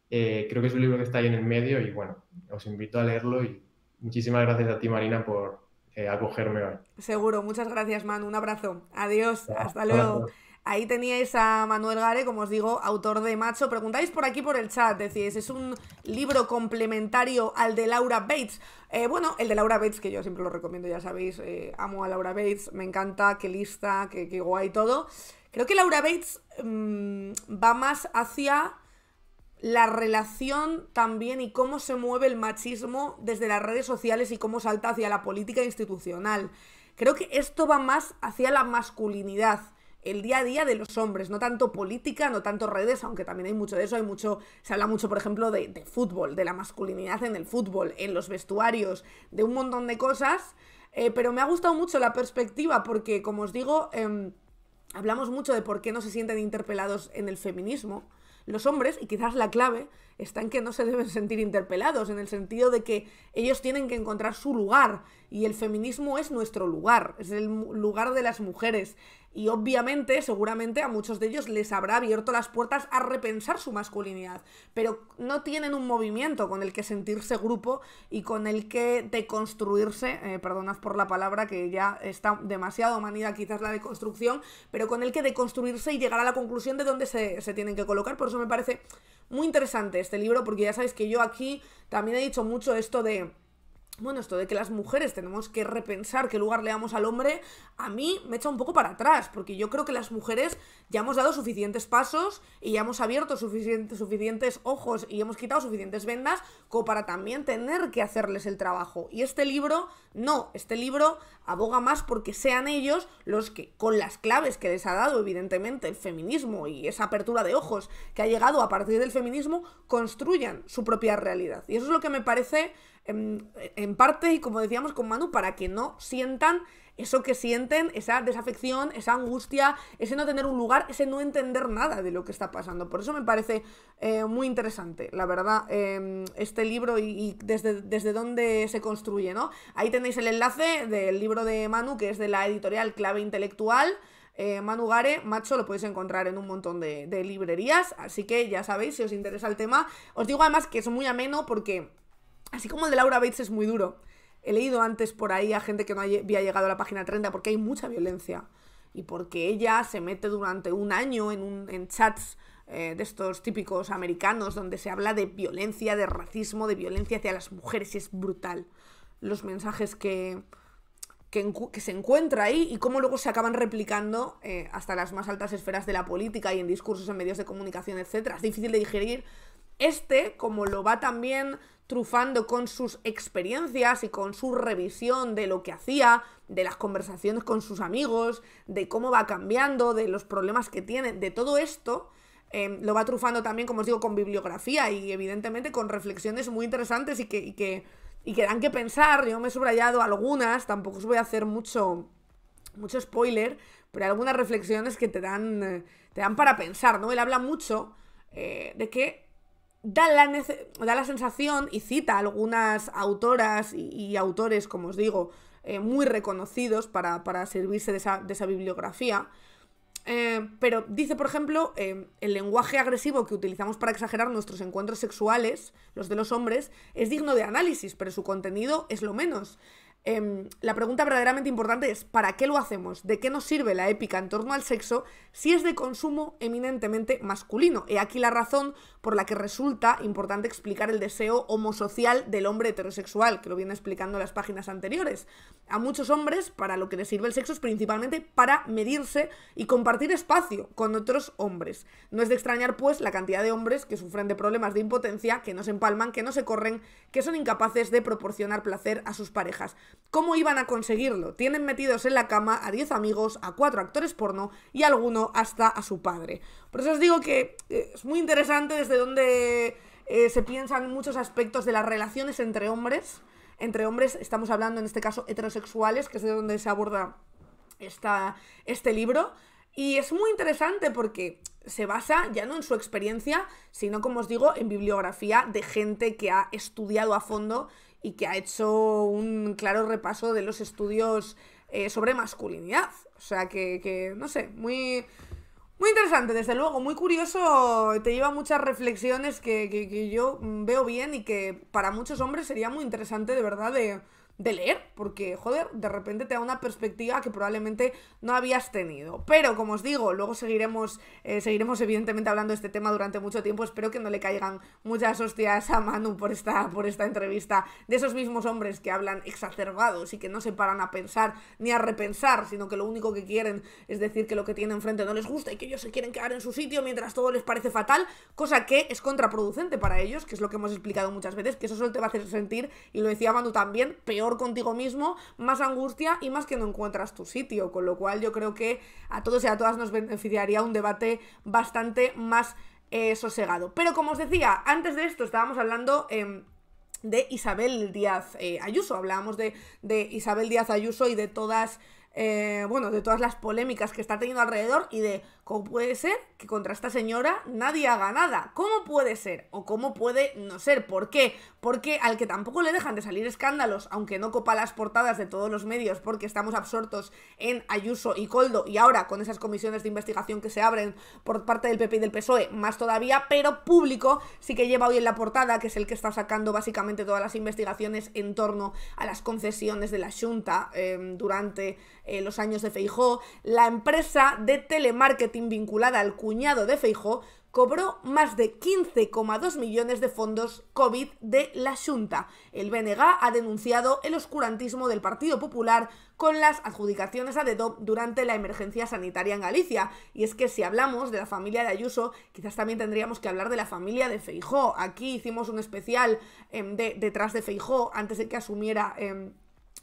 Creo que es un libro que está ahí en el medio y bueno, os invito a leerlo y muchísimas gracias a ti, Marina, por acogerme hoy. Seguro, muchas gracias, Manu. Un abrazo. Adiós, hasta luego. Abrazo. Ahí teníais a Manuel Gare, como os digo, autor de Macho. Preguntáis por aquí por el chat, decís, ¿es un libro complementario al de Laura Bates? Bueno, el de Laura Bates, que yo siempre lo recomiendo, ya sabéis, amo a Laura Bates, me encanta, qué lista, qué guay todo. Creo que Laura Bates va más hacia la relación también y cómo se mueve el machismo desde las redes sociales y cómo salta hacia la política institucional. Creo que esto va más hacia la masculinidad, el día a día de los hombres, no tanto política, no tanto redes, aunque también hay mucho de eso, se habla mucho, por ejemplo, de fútbol, de la masculinidad en el fútbol, en los vestuarios, de un montón de cosas, pero me ha gustado mucho la perspectiva porque, como os digo, hablamos mucho de por qué no se sienten interpelados en el feminismo los hombres, y quizás la clave está en que no se deben sentir interpelados, en el sentido de que ellos tienen que encontrar su lugar, y el feminismo es nuestro lugar, es el lugar de las mujeres, y obviamente, seguramente a muchos de ellos les habrá abierto las puertas a repensar su masculinidad, pero no tienen un movimiento con el que sentirse grupo y con el que deconstruirse, perdonad por la palabra que ya está demasiado manida quizás la deconstrucción, pero con el que deconstruirse y llegar a la conclusión de dónde se tienen que colocar. Por eso me parece muy interesante este libro, porque ya sabéis que yo aquí también he dicho mucho esto de que las mujeres tenemos que repensar qué lugar le damos al hombre. A mí me echa un poco para atrás, porque yo creo que las mujeres ya hemos dado suficientes pasos y ya hemos abierto suficientes ojos y hemos quitado suficientes vendas como para también tener que hacerles el trabajo. Y este libro aboga más porque sean ellos los que, con las claves que les ha dado evidentemente el feminismo y esa apertura de ojos que ha llegado a partir del feminismo, construyan su propia realidad. Y eso es lo que me parece en parte, y como decíamos con Manu, para que no sientan eso que sienten, esa desafección, esa angustia, ese no tener un lugar, ese no entender nada de lo que está pasando. Por eso me parece muy interesante, la verdad, este libro y desde dónde se construye, ¿no? Ahí tenéis el enlace del libro de Manu, que es de la editorial Clave Intelectual. Manu Gare, Macho, lo podéis encontrar en un montón de librerías, así que ya sabéis, si os interesa el tema. Os digo además que es muy ameno porque, así como el de Laura Bates es muy duro, he leído antes por ahí a gente que no había llegado a la página 30 porque hay mucha violencia y porque ella se mete durante un año en chats de estos típicos americanos donde se habla de violencia, de racismo, de violencia hacia las mujeres, y es brutal los mensajes que se encuentra ahí y cómo luego se acaban replicando hasta las más altas esferas de la política y en discursos en medios de comunicación, etcétera. Es difícil de digerir. Como lo va también trufando con sus experiencias y con su revisión de lo que hacía, de las conversaciones con sus amigos, de cómo va cambiando, de los problemas que tiene, de todo esto, lo va trufando también, como os digo, con bibliografía y evidentemente con reflexiones muy interesantes y que dan que pensar. Yo me he subrayado algunas, tampoco os voy a hacer mucho spoiler, pero hay algunas reflexiones que te dan para pensar, ¿no? Él habla mucho de que da la sensación, y cita a algunas autoras y autores, como os digo, muy reconocidos para servirse de esa bibliografía. Pero dice, por ejemplo, el lenguaje agresivo que utilizamos para exagerar nuestros encuentros sexuales, los de los hombres, es digno de análisis, pero su contenido es lo menos. La pregunta verdaderamente importante es: ¿para qué lo hacemos? ¿De qué nos sirve la épica en torno al sexo si es de consumo eminentemente masculino? He aquí la razón por la que resulta importante explicar el deseo homosocial del hombre heterosexual, que lo viene explicando en las páginas anteriores. A muchos hombres, para lo que les sirve el sexo es principalmente para medirse y compartir espacio con otros hombres. No es de extrañar, pues, la cantidad de hombres que sufren de problemas de impotencia, que no se empalman, que no se corren, que son incapaces de proporcionar placer a sus parejas. ¿Cómo iban a conseguirlo? Tienen metidos en la cama a 10 amigos, a 4 actores porno y a alguno hasta a su padre. Por eso os digo que es muy interesante desde donde se piensan muchos aspectos de las relaciones entre hombres. Entre hombres estamos hablando en este caso heterosexuales, que es de donde se aborda este libro. Y es muy interesante porque se basa ya no en su experiencia, sino, como os digo, en bibliografía de gente que ha estudiado a fondo y que ha hecho un claro repaso de los estudios sobre masculinidad. O sea que no sé, muy interesante, desde luego, muy curioso, te lleva muchas reflexiones que yo veo bien y que para muchos hombres sería muy interesante de verdad de leer, porque, joder, de repente te da una perspectiva que probablemente no habías tenido. Pero, como os digo, luego seguiremos evidentemente hablando de este tema durante mucho tiempo. Espero que no le caigan muchas hostias a Manu por esta entrevista, de esos mismos hombres que hablan exacerbados y que no se paran a pensar ni a repensar, sino que lo único que quieren es decir que lo que tienen enfrente no les gusta y que ellos se quieren quedar en su sitio mientras todo les parece fatal, cosa que es contraproducente para ellos, que es lo que hemos explicado muchas veces, que eso solo te va a hacer sentir, y lo decía Manu también, peor contigo mismo, más angustia y más que no encuentras tu sitio, con lo cual yo creo que a todos y a todas nos beneficiaría un debate bastante más sosegado. Pero como os decía, antes de esto estábamos hablando de Isabel Díaz Ayuso, hablábamos de Isabel Díaz Ayuso y de todas de todas las polémicas que está teniendo alrededor y de cómo puede ser que contra esta señora nadie haga nada. ¿Cómo puede ser? ¿O cómo puede no ser? ¿Por qué? Porque al que tampoco le dejan de salir escándalos, aunque no copa las portadas de todos los medios porque estamos absortos en Ayuso y Koldo, y ahora con esas comisiones de investigación que se abren por parte del PP y del PSOE, más todavía, pero Público sí que lleva hoy en la portada, que es el que está sacando básicamente todas las investigaciones en torno a las concesiones de la Xunta durante los años de Feijóo. La empresa de telemarketing vinculada al cuñado de Feijóo cobró más de 15,2 millones de fondos COVID de la Xunta. El BNG ha denunciado el oscurantismo del Partido Popular con las adjudicaciones a dedo durante la emergencia sanitaria en Galicia. Y es que si hablamos de la familia de Ayuso, quizás también tendríamos que hablar de la familia de Feijóo. Aquí hicimos un especial detrás de Feijóo antes de que asumiera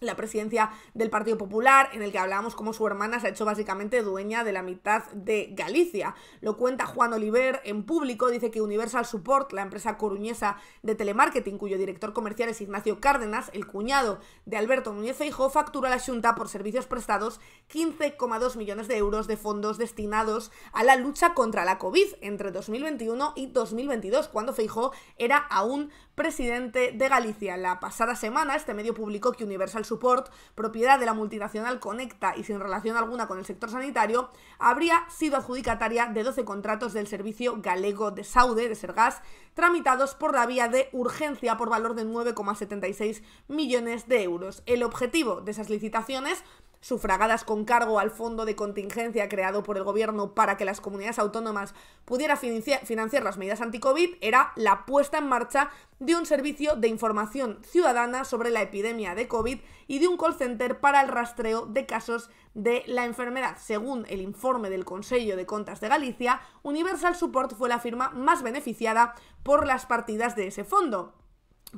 la presidencia del Partido Popular, en el que hablábamos cómo su hermana se ha hecho básicamente dueña de la mitad de Galicia. Lo cuenta Juan Oliver en Público, dice que Universal Support, la empresa coruñesa de telemarketing, cuyo director comercial es Ignacio Cárdenas, el cuñado de Alberto Núñez Feijóo, facturó a la Xunta por servicios prestados 15,2 millones de euros de fondos destinados a la lucha contra la COVID entre 2021 y 2022, cuando Feijóo era aún presidente de Galicia. La pasada semana, este medio publicó que Universal Support, propiedad de la multinacional Conecta y sin relación alguna con el sector sanitario, habría sido adjudicataria de 12 contratos del Servicio Galego de Saúde, de Sergas, tramitados por la vía de urgencia por valor de 9,76 millones de euros. El objetivo de esas licitaciones, sufragadas con cargo al fondo de contingencia creado por el gobierno para que las comunidades autónomas pudieran financiar las medidas anti-COVID, era la puesta en marcha de un servicio de información ciudadana sobre la epidemia de COVID y de un call center para el rastreo de casos de la enfermedad. Según el informe del Consello de Contas de Galicia, Universal Support fue la firma más beneficiada por las partidas de ese fondo.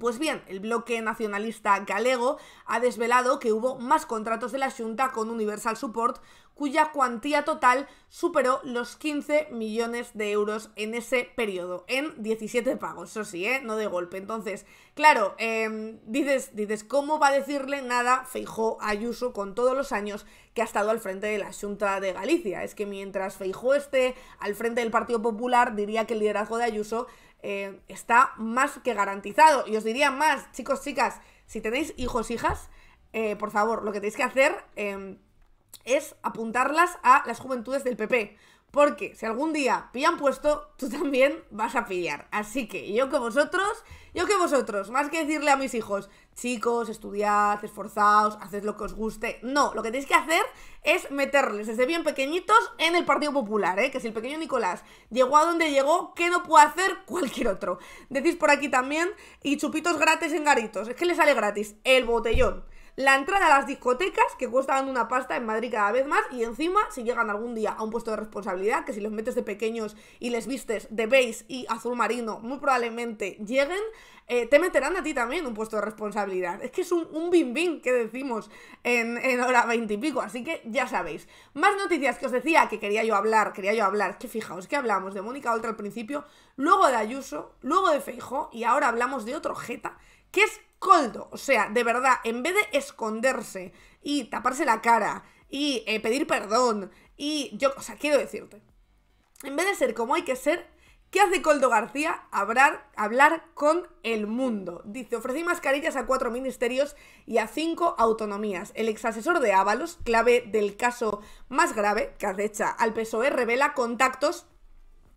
Pues bien, el bloque nacionalista galego ha desvelado que hubo más contratos de la Xunta con Universal Support, cuya cuantía total superó los 15 millones de euros en ese periodo, en 17 pagos, eso sí, no de golpe. Entonces, claro, dices, ¿cómo va a decirle nada Feijóo a Ayuso con todos los años que ha estado al frente de la Xunta de Galicia? Es que mientras Feijóo esté al frente del Partido Popular, diría que el liderazgo de Ayuso está más que garantizado. Y os diría más, chicos, chicas, si tenéis hijos, hijas, por favor, lo que tenéis que hacer es apuntarlas a las juventudes del PP, porque si algún día pillan puesto, tú también vas a pillar. Así que yo que vosotros, más que decirle a mis hijos, chicos, estudiad, esforzaos, haced lo que os guste, no, lo que tenéis que hacer es meterles desde bien pequeñitos en el Partido Popular, que si el pequeño Nicolás llegó a donde llegó, ¿qué no puede hacer cualquier otro? Decís por aquí también, y chupitos gratis en Garitos, es que le sale gratis el botellón, la entrada a las discotecas, que cuestan una pasta en Madrid cada vez más, y encima, si llegan algún día a un puesto de responsabilidad, que si los metes de pequeños y les vistes de beige y azul marino, muy probablemente lleguen, te meterán a ti también un puesto de responsabilidad. Es que es un bim-bim que decimos en hora 20 y pico, así que ya sabéis. Más noticias que os decía que quería yo hablar, que fijaos, que hablamos de Mónica Oltra al principio, luego de Ayuso, luego de Feijóo, y ahora hablamos de otro jeta, que es Koldo. O sea, de verdad, en vez de esconderse y taparse la cara y pedir perdón Y yo, o sea, quiero decirte, en vez de ser como hay que ser, ¿qué hace Koldo García? Hablar con el mundo. Dice, ofrecí mascarillas a 4 ministerios y a 5 autonomías. El exasesor de Ábalos, clave del caso más grave que acecha al PSOE, revela contactos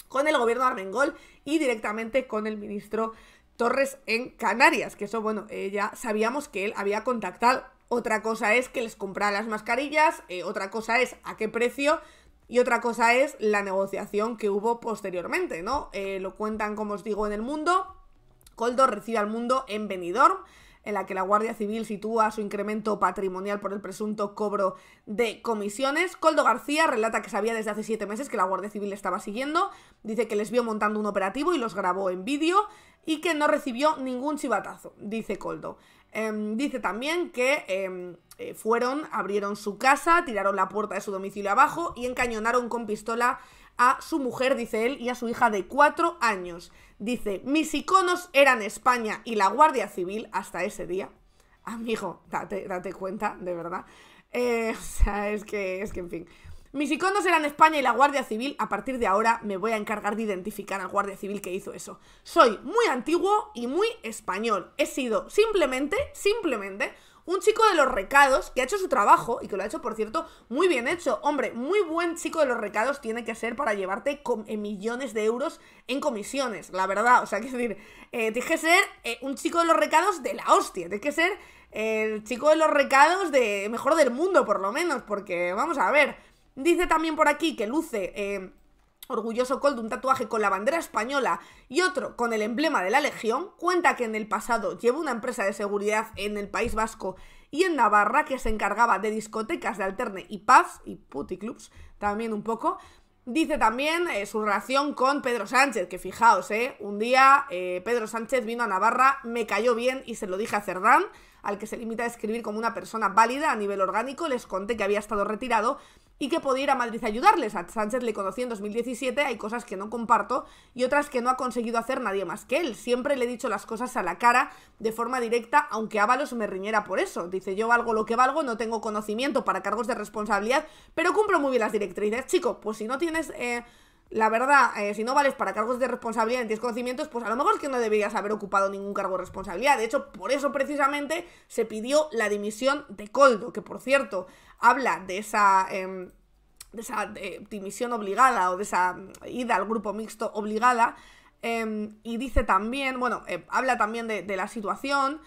con el gobierno de Armengol y directamente con el ministro Torres en Canarias, que eso, bueno, ya sabíamos que él había contactado. Otra cosa es que les comprara las mascarillas, otra cosa es a qué precio y otra cosa es la negociación que hubo posteriormente, ¿no? Lo cuentan, como os digo, en El Mundo. Koldo recibe al Mundo en Benidorm, en la que la Guardia Civil sitúa su incremento patrimonial por el presunto cobro de comisiones. Koldo García relata que sabía desde hace 7 meses que la Guardia Civil le estaba siguiendo, dice que les vio montando un operativo y los grabó en vídeo y que no recibió ningún chivatazo, dice Koldo. Dice también que abrieron su casa, tiraron la puerta de su domicilio abajo y encañonaron con pistola a su mujer, dice él, y a su hija de 4 años. Dice, mis iconos eran España y la Guardia Civil hasta ese día. Amigo, date cuenta, de verdad. O sea, es que, en fin. Mis iconos eran España y la Guardia Civil. A partir de ahora me voy a encargar de identificar al Guardia Civil que hizo eso. Soy muy antiguo y muy español. He sido simplemente un chico de los recados que ha hecho su trabajo y que lo ha hecho, por cierto, muy bien hecho. Hombre, muy buen chico de los recados tiene que ser para llevarte millones de euros en comisiones, la verdad. O sea, quiero decir, tienes que ser un chico de los recados de la hostia. Tienes que ser el chico de los recados de mejor del mundo, por lo menos, porque, vamos a ver. Dice también por aquí que luce orgulloso Koldo un tatuaje con la bandera española y otro con el emblema de la Legión. Cuenta que en el pasado llevó una empresa de seguridad en el País Vasco y en Navarra que se encargaba de discotecas de alterne y pubs y puticlubs también un poco. Dice también su relación con Pedro Sánchez, que fijaos, un día Pedro Sánchez vino a Navarra, me cayó bien y se lo dije a Cerdán, al que se limita a describir como una persona válida a nivel orgánico. Les conté que había estado retirado y que podía ir a Madrid a ayudarles. A Sánchez le conocí en 2017, hay cosas que no comparto y otras que no ha conseguido hacer nadie más que él. Siempre le he dicho las cosas a la cara, de forma directa, aunque Ábalos me riñera por eso. Dice, yo valgo lo que valgo, no tengo conocimiento para cargos de responsabilidad, pero cumplo muy bien las directrices. Chico, pues si no tienes... la verdad, si no vales para cargos de responsabilidad y tienes conocimientos, pues a lo mejor es que no deberías haber ocupado ningún cargo de responsabilidad. De hecho, por eso precisamente se pidió la dimisión de Koldo, que por cierto, habla de esa dimisión obligada o de esa ida al grupo mixto obligada, y dice también, bueno, habla también de la situación.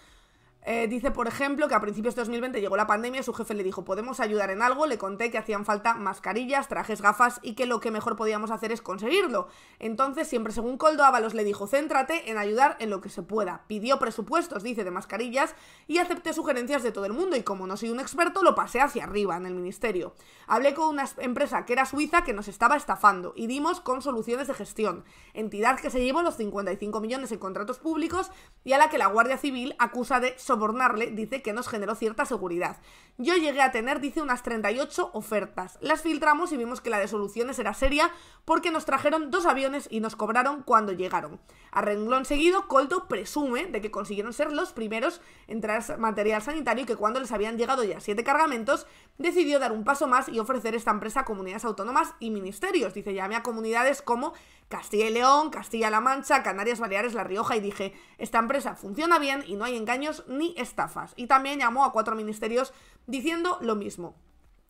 Dice, por ejemplo, que a principios de 2020 llegó la pandemia y su jefe le dijo, ¿podemos ayudar en algo? Le conté que hacían falta mascarillas, trajes, gafas y que lo que mejor podíamos hacer es conseguirlo. Entonces, siempre según Koldo, Ábalos le dijo, céntrate en ayudar en lo que se pueda. Pidió presupuestos, dice, de mascarillas y acepté sugerencias de todo el mundo y como no soy un experto, lo pasé hacia arriba en el ministerio. Hablé con una empresa que era suiza que nos estaba estafando y dimos con soluciones de gestión, entidad que se llevó los 55 millones en contratos públicos y a la que la Guardia Civil acusa de sobornarle, dice que nos generó cierta seguridad. Yo llegué a tener, dice, unas 38 ofertas. Las filtramos y vimos que la de soluciones era seria porque nos trajeron 2 aviones y nos cobraron cuando llegaron. A renglón seguido, Koldo presume de que consiguieron ser los primeros en traer material sanitario y que cuando les habían llegado ya 7 cargamentos, decidió dar un paso más y ofrecer esta empresa a comunidades autónomas y ministerios. Dice, llamé a comunidades como Castilla y León, Castilla-La Mancha, Canarias, Baleares, La Rioja y dije, esta empresa funciona bien y no hay engaños ni estafas. Y también llamó a 4 ministerios diciendo lo mismo.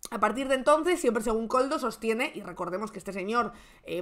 A partir de entonces, siempre según Koldo sostiene, y recordemos que este señor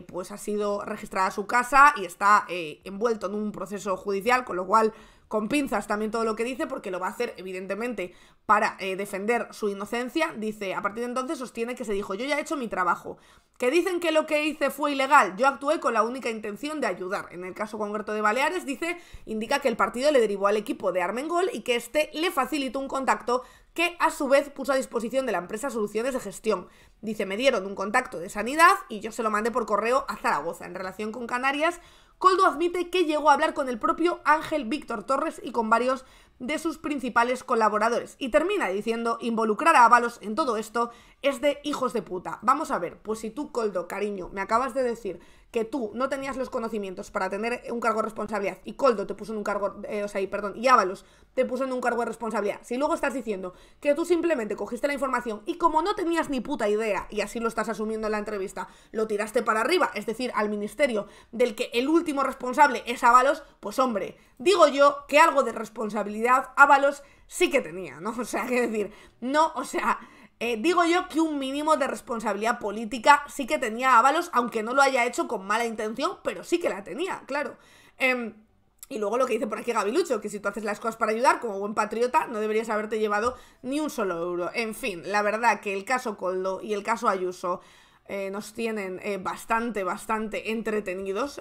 pues ha sido registrada su casa y está envuelto en un proceso judicial, con lo cual con pinzas también todo lo que dice, porque lo va a hacer evidentemente para defender su inocencia. Dice, a partir de entonces sostiene que se dijo, yo ya he hecho mi trabajo, que dicen que lo que hice fue ilegal, yo actué con la única intención de ayudar. En el caso concreto de Baleares, dice, indica que el partido le derivó al equipo de Armengol y que este le facilitó un contacto que a su vez puso a disposición de la empresa Soluciones de Gestión. Dice, me dieron un contacto de sanidad y yo se lo mandé por correo a Zaragoza. En relación con Canarias, Koldo admite que llegó a hablar con el propio Ángel Víctor Torres y con varios de sus principales colaboradores. Y termina diciendo, involucrar a Ábalos en todo esto es de hijos de puta. Vamos a ver, pues si tú, Koldo, cariño, me acabas de decir que tú no tenías los conocimientos para tener un cargo de responsabilidad y Koldo te puso en un cargo, y Ábalos te puso en un cargo de responsabilidad, si luego estás diciendo que tú simplemente cogiste la información y como no tenías ni puta idea, y así lo estás asumiendo en la entrevista, lo tiraste para arriba, es decir, al ministerio del que el último responsable es Ábalos, pues hombre, digo yo que algo de responsabilidad Ábalos sí que tenía, ¿no? O sea, quiero decir, no, o sea, digo yo que un mínimo de responsabilidad política sí que tenía Ábalos, aunque no lo haya hecho con mala intención, pero sí que la tenía, claro. Y luego lo que dice por aquí Gabilucho, que si tú haces las cosas para ayudar, como buen patriota, no deberías haberte llevado ni un solo euro. En fin, la verdad que el caso Koldo y el caso Ayuso nos tienen bastante entretenidos,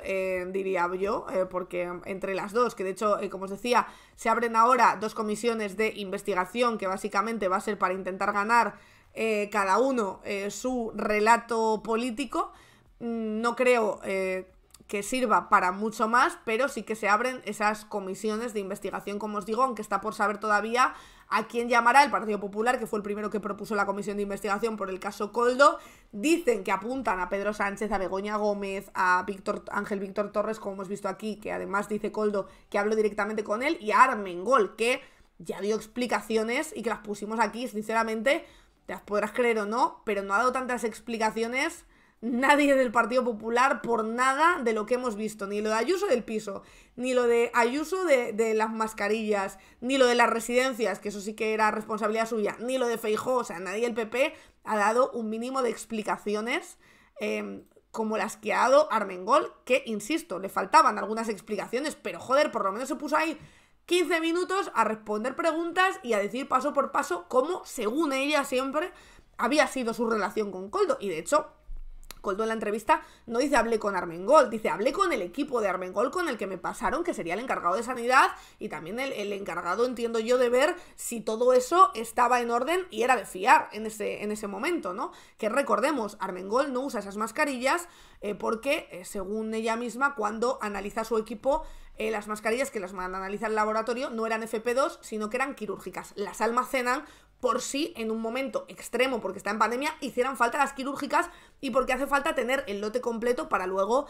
diría yo, porque entre las dos, que de hecho, como os decía, se abren ahora 2 comisiones de investigación que básicamente va a ser para intentar ganar cada uno su relato político. No creo que sirva para mucho más, pero sí que se abren esas comisiones de investigación, como os digo, aunque está por saber todavía a quién llamará el Partido Popular, que fue el primero que propuso la comisión de investigación por el caso Koldo. Dicen que apuntan a Pedro Sánchez, a Begoña Gómez, a Ángel Víctor Torres, como hemos visto aquí, que además dice Koldo que habló directamente con él, y a Armengol, que ya dio explicaciones y que las pusimos aquí, sinceramente, te las podrás creer o no, pero no ha dado tantas explicaciones nadie del Partido Popular por nada de lo que hemos visto, ni lo de Ayuso del piso, ni lo de Ayuso de las mascarillas, ni lo de las residencias, que eso sí que era responsabilidad suya, ni lo de Feijóo. O sea, nadie del PP ha dado un mínimo de explicaciones como las que ha dado Armengol, que, insisto, le faltaban algunas explicaciones, pero joder, por lo menos se puso ahí 15 minutos a responder preguntas y a decir paso por paso cómo, según ella siempre, había sido su relación con Koldo. Y de hecho, Koldo en la entrevista no dice hablé con Armengol, dice hablé con el equipo de Armengol con el que me pasaron, que sería el encargado de sanidad y también el encargado, entiendo yo, de ver si todo eso estaba en orden y era de fiar en ese momento, ¿no? Que recordemos, Armengol no usa esas mascarillas porque, según ella misma, cuando analiza su equipo, las mascarillas que las analiza el laboratorio no eran FP2, sino que eran quirúrgicas. Las almacenan por si en un momento extremo, porque está en pandemia, hicieran falta las quirúrgicas y porque hace falta tener el lote completo para luego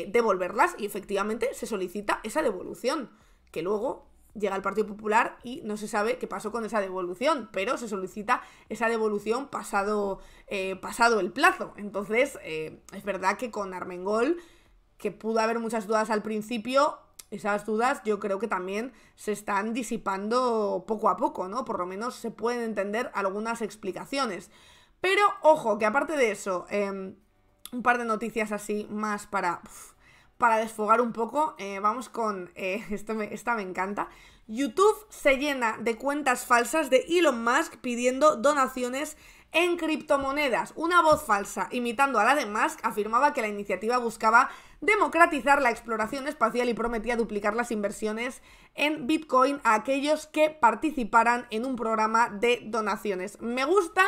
devolverlas, y efectivamente se solicita esa devolución, que luego llega el Partido Popular y no se sabe qué pasó con esa devolución, pero se solicita esa devolución pasado el plazo. Entonces, es verdad que con Armengol, que pudo haber muchas dudas al principio, esas dudas yo creo que también se están disipando poco a poco, ¿no? Por lo menos se pueden entender algunas explicaciones. Pero, ojo, que aparte de eso, un par de noticias así más para desfogar un poco. Vamos con... esta me encanta. YouTube se llena de cuentas falsas de Elon Musk pidiendo donaciones en criptomonedas. Una voz falsa, imitando a la de Musk, afirmaba que la iniciativa buscaba democratizar la exploración espacial y prometía duplicar las inversiones en Bitcoin a aquellos que participaran en un programa de donaciones. Me gusta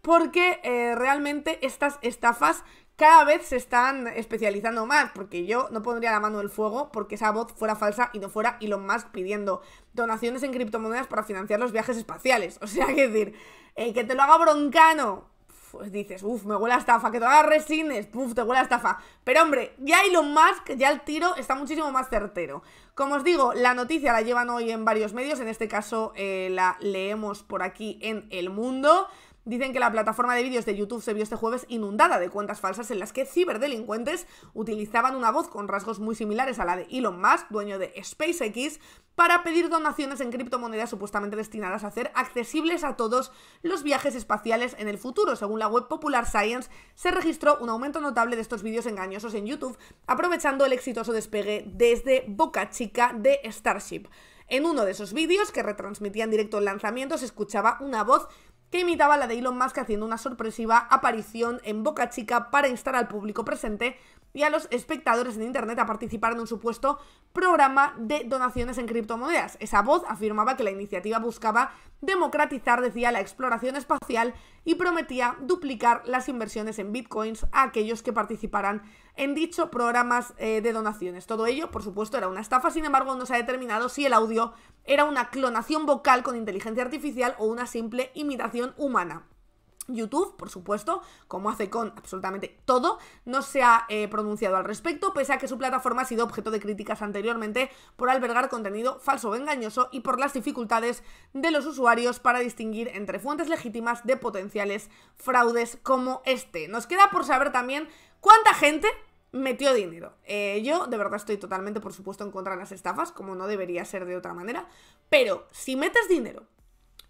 porque realmente estas estafas cada vez se están especializando más, porque yo no pondría la mano en el fuego porque esa voz fuera falsa y no fuera Elon Musk pidiendo donaciones en criptomonedas para financiar los viajes espaciales. O sea, que decir, que te lo haga Broncano, pues dices, me huele a estafa, que te lo haga Resines, te huele a estafa. Pero hombre, ya Elon Musk, ya el tiro está muchísimo más certero. Como os digo, la noticia la llevan hoy en varios medios, en este caso la leemos por aquí en El Mundo. Dicen que la plataforma de vídeos de YouTube se vio este jueves inundada de cuentas falsas en las que ciberdelincuentes utilizaban una voz con rasgos muy similares a la de Elon Musk, dueño de SpaceX, para pedir donaciones en criptomonedas supuestamente destinadas a hacer accesibles a todos los viajes espaciales en el futuro. Según la web Popular Science, se registró un aumento notable de estos vídeos engañosos en YouTube, aprovechando el exitoso despegue desde Boca Chica de Starship. En uno de esos vídeos, que retransmitía en directo el lanzamiento, se escuchaba una voz que imitaba la de Elon Musk haciendo una sorpresiva aparición en Boca Chica para instar al público presente y a los espectadores en internet a participar en un supuesto programa de donaciones en criptomonedas. Esa voz afirmaba que la iniciativa buscaba democratizar, decía, la exploración espacial y prometía duplicar las inversiones en bitcoins a aquellos que participaran en dicho programas de donaciones. Todo ello, por supuesto, era una estafa, sin embargo, no se ha determinado si el audio era una clonación vocal con inteligencia artificial o una simple imitación humana. YouTube, por supuesto, como hace con absolutamente todo, no se ha pronunciado al respecto, pese a que su plataforma ha sido objeto de críticas anteriormente por albergar contenido falso o engañoso y por las dificultades de los usuarios para distinguir entre fuentes legítimas de potenciales fraudes como este. Nos queda por saber también cuánta gente metió dinero. Yo de verdad estoy totalmente, por supuesto, en contra de las estafas, como no debería ser de otra manera, pero si metes dinero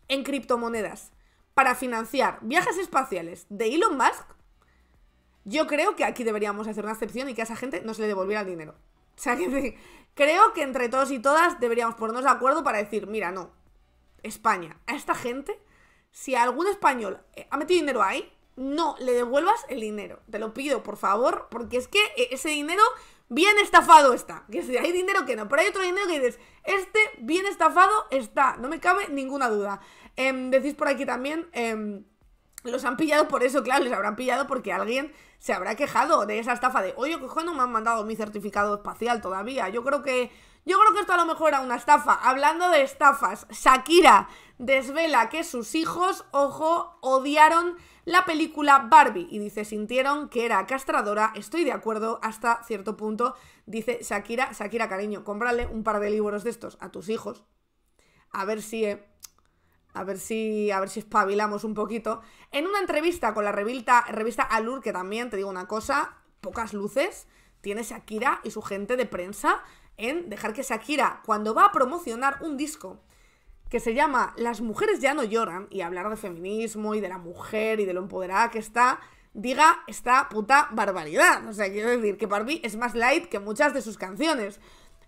en criptomonedas para financiar viajes espaciales de Elon Musk, yo creo que aquí deberíamos hacer una excepción y que a esa gente no se le devolviera el dinero. O sea, que creo que entre todos y todas deberíamos ponernos de acuerdo para decir, mira, no, España, a esta gente, si algún español ha metido dinero ahí, no le devuelvas el dinero. Te lo pido, por favor, porque es que ese dinero bien estafado está. Que si hay dinero que no, pero hay otro dinero que dices, este bien estafado está, no me cabe ninguna duda. Decís por aquí también, los han pillado por eso, claro, les habrán pillado porque alguien se habrá quejado de esa estafa de, oye, que no me han mandado mi certificado espacial todavía. Yo creo que esto a lo mejor era una estafa. Hablando de estafas, Shakira desvela que sus hijos, ojo, odiaron la película Barbie y dice, sintieron que era castradora. Estoy de acuerdo hasta cierto punto. Dice Shakira, cariño, cómprale un par de libros de estos a tus hijos. A ver si espabilamos un poquito. En una entrevista con la revista Allure, que también, te digo una cosa, pocas luces tiene Shakira y su gente de prensa en dejar que Shakira, cuando va a promocionar un disco que se llama Las mujeres ya no lloran, y hablar de feminismo y de la mujer y de lo empoderada que está, diga esta puta barbaridad. O sea, quiero decir que Barbie es más light que muchas de sus canciones.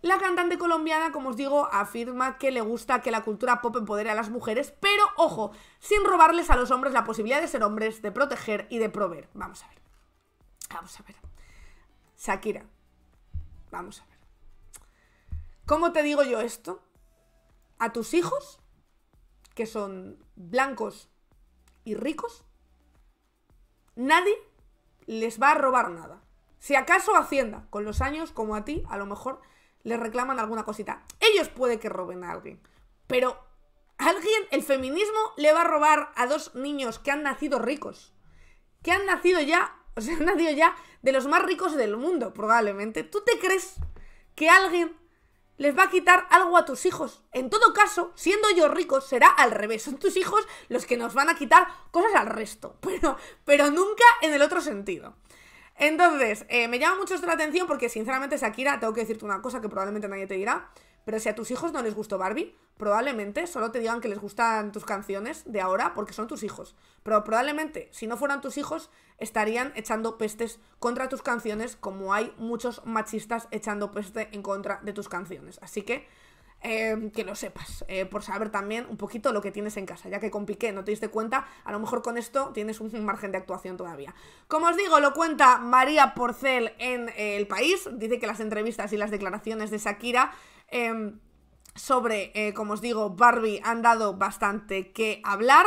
La cantante colombiana, como os digo, afirma que le gusta que la cultura pop empodere a las mujeres, pero, ojo, sin robarles a los hombres la posibilidad de ser hombres, de proteger y de proveer. Vamos a ver. Shakira, vamos a ver. ¿Cómo te digo yo esto? A tus hijos, que son blancos y ricos, nadie les va a robar nada. Si acaso Hacienda, con los años, como a ti, a lo mejor les reclaman alguna cosita. Ellos puede que roben a alguien, pero alguien, el feminismo, le va a robar a dos niños que han nacido ricos, que han nacido ya, de los más ricos del mundo, probablemente. ¿Tú te crees que alguien les va a quitar algo a tus hijos? En todo caso, siendo ellos ricos, será al revés. Son tus hijos los que nos van a quitar cosas al resto, pero nunca en el otro sentido. Entonces, me llama mucho esto la atención porque, sinceramente, Shakira, tengo que decirte una cosa que probablemente nadie te dirá, pero si a tus hijos no les gustó Barbie, probablemente solo te digan que les gustan tus canciones de ahora porque son tus hijos. Pero probablemente, si no fueran tus hijos, estarían echando pestes contra tus canciones, como hay muchos machistas echando peste en contra de tus canciones. Así que lo sepas, por saber también un poquito lo que tienes en casa, ya que con Piqué no te diste cuenta, a lo mejor con esto tienes un margen de actuación todavía. Como os digo, lo cuenta María Porcel en El País, dice que las entrevistas y las declaraciones de Shakira sobre, como os digo, Barbie han dado bastante que hablar.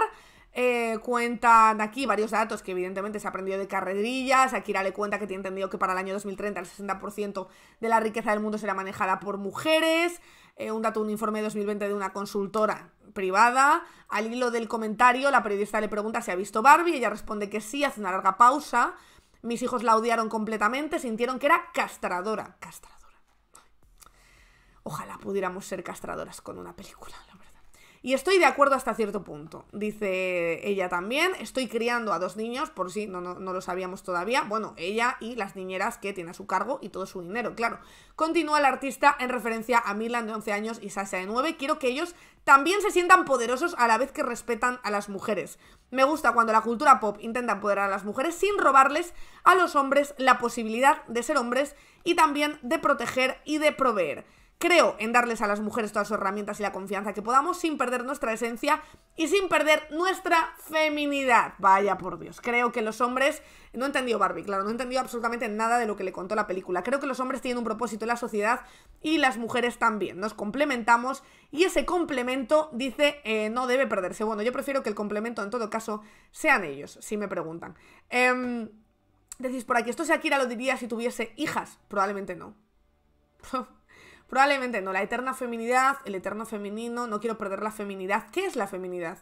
Cuentan aquí varios datos que evidentemente se ha aprendido de carrerillas. Shakira le cuenta que tiene entendido que para el año 2030 el 60% de la riqueza del mundo será manejada por mujeres. Un dato, un informe de 2020 de una consultora privada. Al hilo del comentario, la periodista le pregunta si ha visto Barbie. Ella responde que sí, hace una larga pausa. Mis hijos la odiaron completamente, sintieron que era castradora. Ojalá pudiéramos ser castradoras con una película, la verdad. Y estoy de acuerdo hasta cierto punto. Dice ella también, estoy criando a 2 niños, por si no lo sabíamos todavía. Bueno, ella y las niñeras que tiene a su cargo y todo su dinero, claro. Continúa la artista en referencia a Milan, de 11 años, y Sasha, de 9. Quiero que ellos también se sientan poderosos a la vez que respetan a las mujeres. Me gusta cuando la cultura pop intenta empoderar a las mujeres sin robarles a los hombres la posibilidad de ser hombres y también de proteger y de proveer. Creo en darles a las mujeres todas sus herramientas y la confianza que podamos sin perder nuestra esencia y sin perder nuestra feminidad. Vaya por Dios, creo que los hombres... No he entendido Barbie, claro, no he entendido absolutamente nada de lo que le contó la película. Creo que los hombres tienen un propósito en la sociedad y las mujeres también. Nos complementamos y ese complemento, dice, no debe perderse. Bueno, yo prefiero que el complemento en todo caso sean ellos, si me preguntan. Decís por aquí, ¿esto Shakira lo diría si tuviese hijas? Probablemente no. Probablemente no. La eterna feminidad, el eterno femenino, no quiero perder la feminidad. ¿Qué es la feminidad?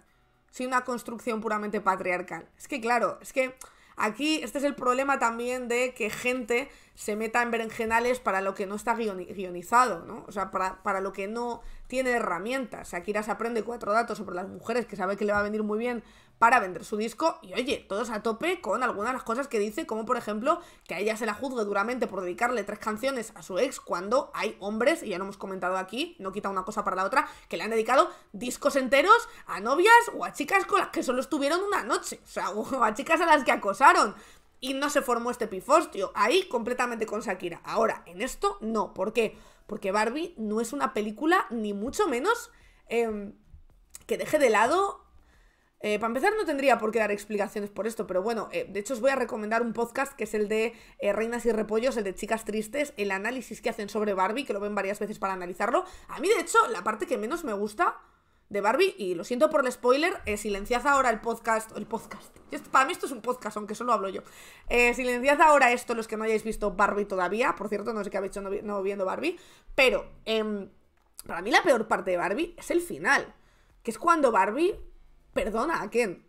sin una construcción puramente patriarcal. Es que claro, es que aquí este es el problema también de que gente se meta en berenjenales para lo que no está guionizado, ¿no? O sea, para lo que no tiene herramientas. Shakira se aprende 4 datos sobre las mujeres que sabe que le va a venir muy bien para vender su disco y oye, todos a tope con algunas de las cosas que dice, como por ejemplo que a ella se la juzgue duramente por dedicarle 3 canciones a su ex cuando hay hombres, y ya lo hemos comentado aquí, no quita una cosa para la otra, que le han dedicado discos enteros a novias o a chicas con las que solo estuvieron una noche, o sea, o a chicas a las que acosaron. Y no se formó este pifostio, ahí completamente con Shakira. Ahora, en esto no, ¿por qué? Porque Barbie no es una película, ni mucho menos que deje de lado... para empezar no tendría por qué dar explicaciones por esto, pero bueno, de hecho os voy a recomendar un podcast que es el de Reinas y Repollos, el de Chicas Tristes, el análisis que hacen sobre Barbie, que lo ven varias veces para analizarlo. A mí de hecho la parte que menos me gusta de Barbie, y lo siento por el spoiler, silenciad ahora el podcast, para mí esto es un podcast, aunque solo hablo yo, silenciad ahora esto los que no hayáis visto Barbie todavía, por cierto, no sé qué habéis hecho no viendo Barbie, pero para mí la peor parte de Barbie es el final, que es cuando Barbie perdona a Ken.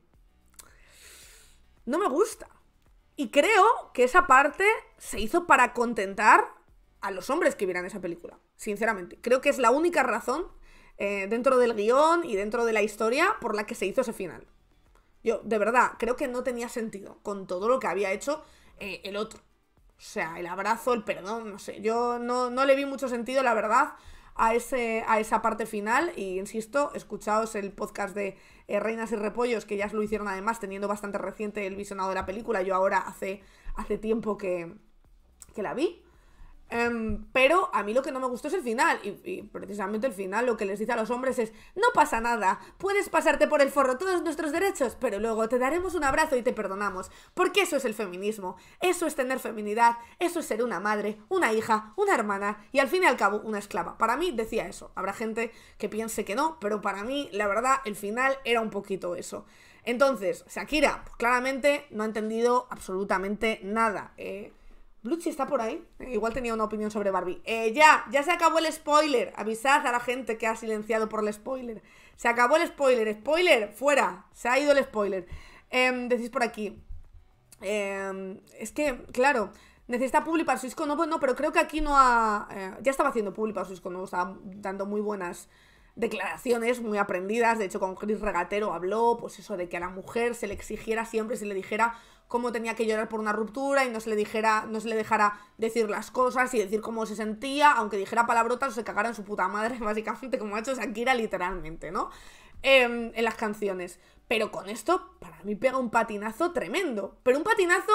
No me gusta. Y creo que esa parte se hizo para contentar a los hombres que vieran esa película. Sinceramente. Creo que es la única razón dentro del guión y dentro de la historia por la que se hizo ese final. Yo, de verdad, creo que no tenía sentido con todo lo que había hecho el otro. O sea, el abrazo, el perdón, no sé. Yo no le vi mucho sentido, la verdad, a esa parte final. Y insisto, escuchaos el podcast de Reinas y Repollos, que ya lo hicieron además teniendo bastante reciente el visionado de la película. Yo ahora hace tiempo que la vi. Pero a mí lo que no me gustó es el final, y precisamente el final lo que les dice a los hombres es: no pasa nada, puedes pasarte por el forro todos nuestros derechos, pero luego te daremos un abrazo y te perdonamos, porque eso es el feminismo, eso es tener feminidad, eso es ser una madre, una hija, una hermana y al fin y al cabo una esclava. Para mí decía eso, habrá gente que piense que no, pero para mí la verdad el final era un poquito eso. Entonces, Shakira pues, claramente no ha entendido absolutamente nada. Bluchi está por ahí. Igual tenía una opinión sobre Barbie. Ya se acabó el spoiler. Avisad a la gente que ha silenciado por el spoiler. Se acabó el spoiler. Spoiler, fuera. Se ha ido el spoiler. Decís por aquí. Es que, claro, necesita Publi para su disco. No, pues no, pero creo que aquí no ha... ya estaba haciendo Publi para su disco, ¿no? Estaba dando muy buenas declaraciones, muy aprendidas. De hecho, con Chris Regatero habló, pues eso, de que a la mujer se le exigiera siempre, se le dijera cómo tenía que llorar por una ruptura y no se le dejara decir las cosas y decir cómo se sentía, aunque dijera palabrotas o se cagara en su puta madre, básicamente, como ha hecho Shakira literalmente, ¿no? En las canciones. Pero con esto, para mí pega un patinazo tremendo. Pero un patinazo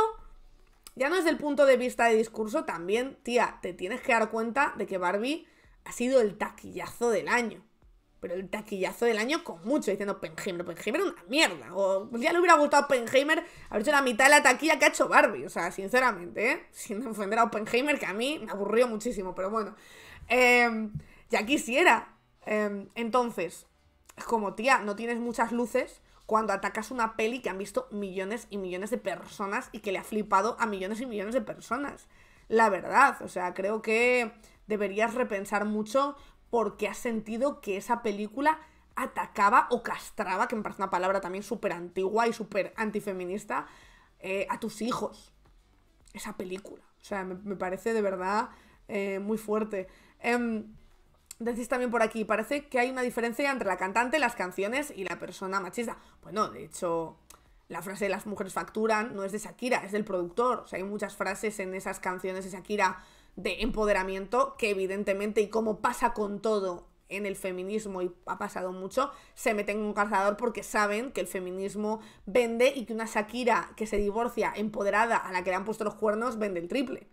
ya no es del punto de vista de discurso, también, tía, te tienes que dar cuenta de que Barbie ha sido el taquillazo del año. Pero el taquillazo del año con mucho, diciendo Oppenheimer era una mierda. O ya le hubiera gustado a Oppenheimer haber hecho la mitad de la taquilla que ha hecho Barbie. O sea, sinceramente, sin ofender a Oppenheimer, que a mí me aburrió muchísimo, pero bueno. Ya quisiera. Entonces, es como, tía, no tienes muchas luces cuando atacas una peli que han visto millones y millones de personas y que le ha flipado a millones y millones de personas. La verdad, o sea, creo que deberías repensar mucho porque has sentido que esa película atacaba o castraba, que me parece una palabra también súper antigua y súper antifeminista, a tus hijos. Esa película. O sea, me parece de verdad muy fuerte. Decís también por aquí, parece que hay una diferencia entre la cantante, las canciones y la persona machista. Bueno, de hecho, la frase de las mujeres facturan no es de Shakira, es del productor. O sea, hay muchas frases en esas canciones de Shakira de empoderamiento que evidentemente, y como pasa con todo en el feminismo, y ha pasado mucho, se meten en un calzador porque saben que el feminismo vende y que una Shakira que se divorcia empoderada a la que le han puesto los cuernos vende el triple.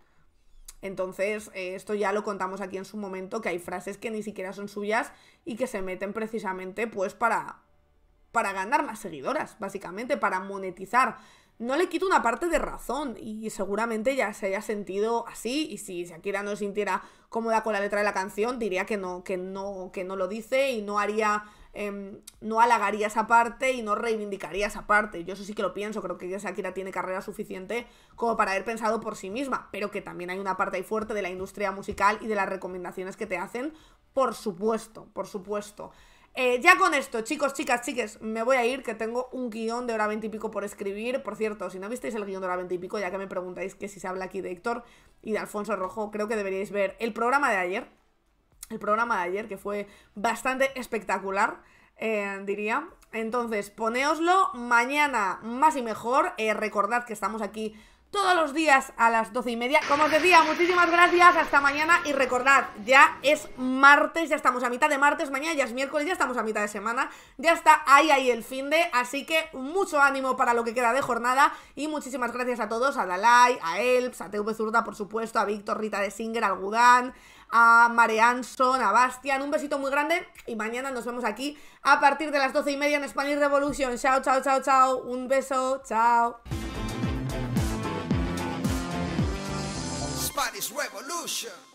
Entonces, esto ya lo contamos aquí en su momento, que hay frases que ni siquiera son suyas y que se meten precisamente pues para ganar más seguidoras, básicamente, para monetizar. No le quito una parte de razón y seguramente ya se haya sentido así, y si Shakira no se sintiera cómoda con la letra de la canción diría que no lo dice y no haría, no halagaría esa parte y no reivindicaría esa parte. Yo eso sí que lo pienso, creo que Shakira tiene carrera suficiente como para haber pensado por sí misma, pero que también hay una parte ahí fuerte de la industria musical y de las recomendaciones que te hacen, por supuesto, por supuesto. Ya con esto, chicos, chicas, chiques, me voy a ir, que tengo un guión de hora 20 y pico por escribir. Por cierto, si no visteis el guión de hora 20 y pico, ya que me preguntáis que si se habla aquí de Héctor y de Alfonso Rojo, creo que deberíais ver el programa de ayer. El programa de ayer, que fue bastante espectacular, diría. Entonces, ponéoslo, mañana más y mejor. Recordad que estamos aquí todos los días a las 12:30. Como os decía, muchísimas gracias, hasta mañana. Y recordad, ya es martes, ya estamos a mitad de martes, mañana ya es miércoles, ya estamos a mitad de semana. Ya está ahí el finde, así que mucho ánimo para lo que queda de jornada. Y muchísimas gracias a todos, a Dalai, a Elps, a TV Zurda, por supuesto, a Víctor, Rita de Singer, al Gudán, a Mare Anson, a Bastian. Un besito muy grande y mañana nos vemos aquí a partir de las 12:30 en Spanish Revolution. Chao, chao, chao, chao. Un beso, chao. Spanish Revolution.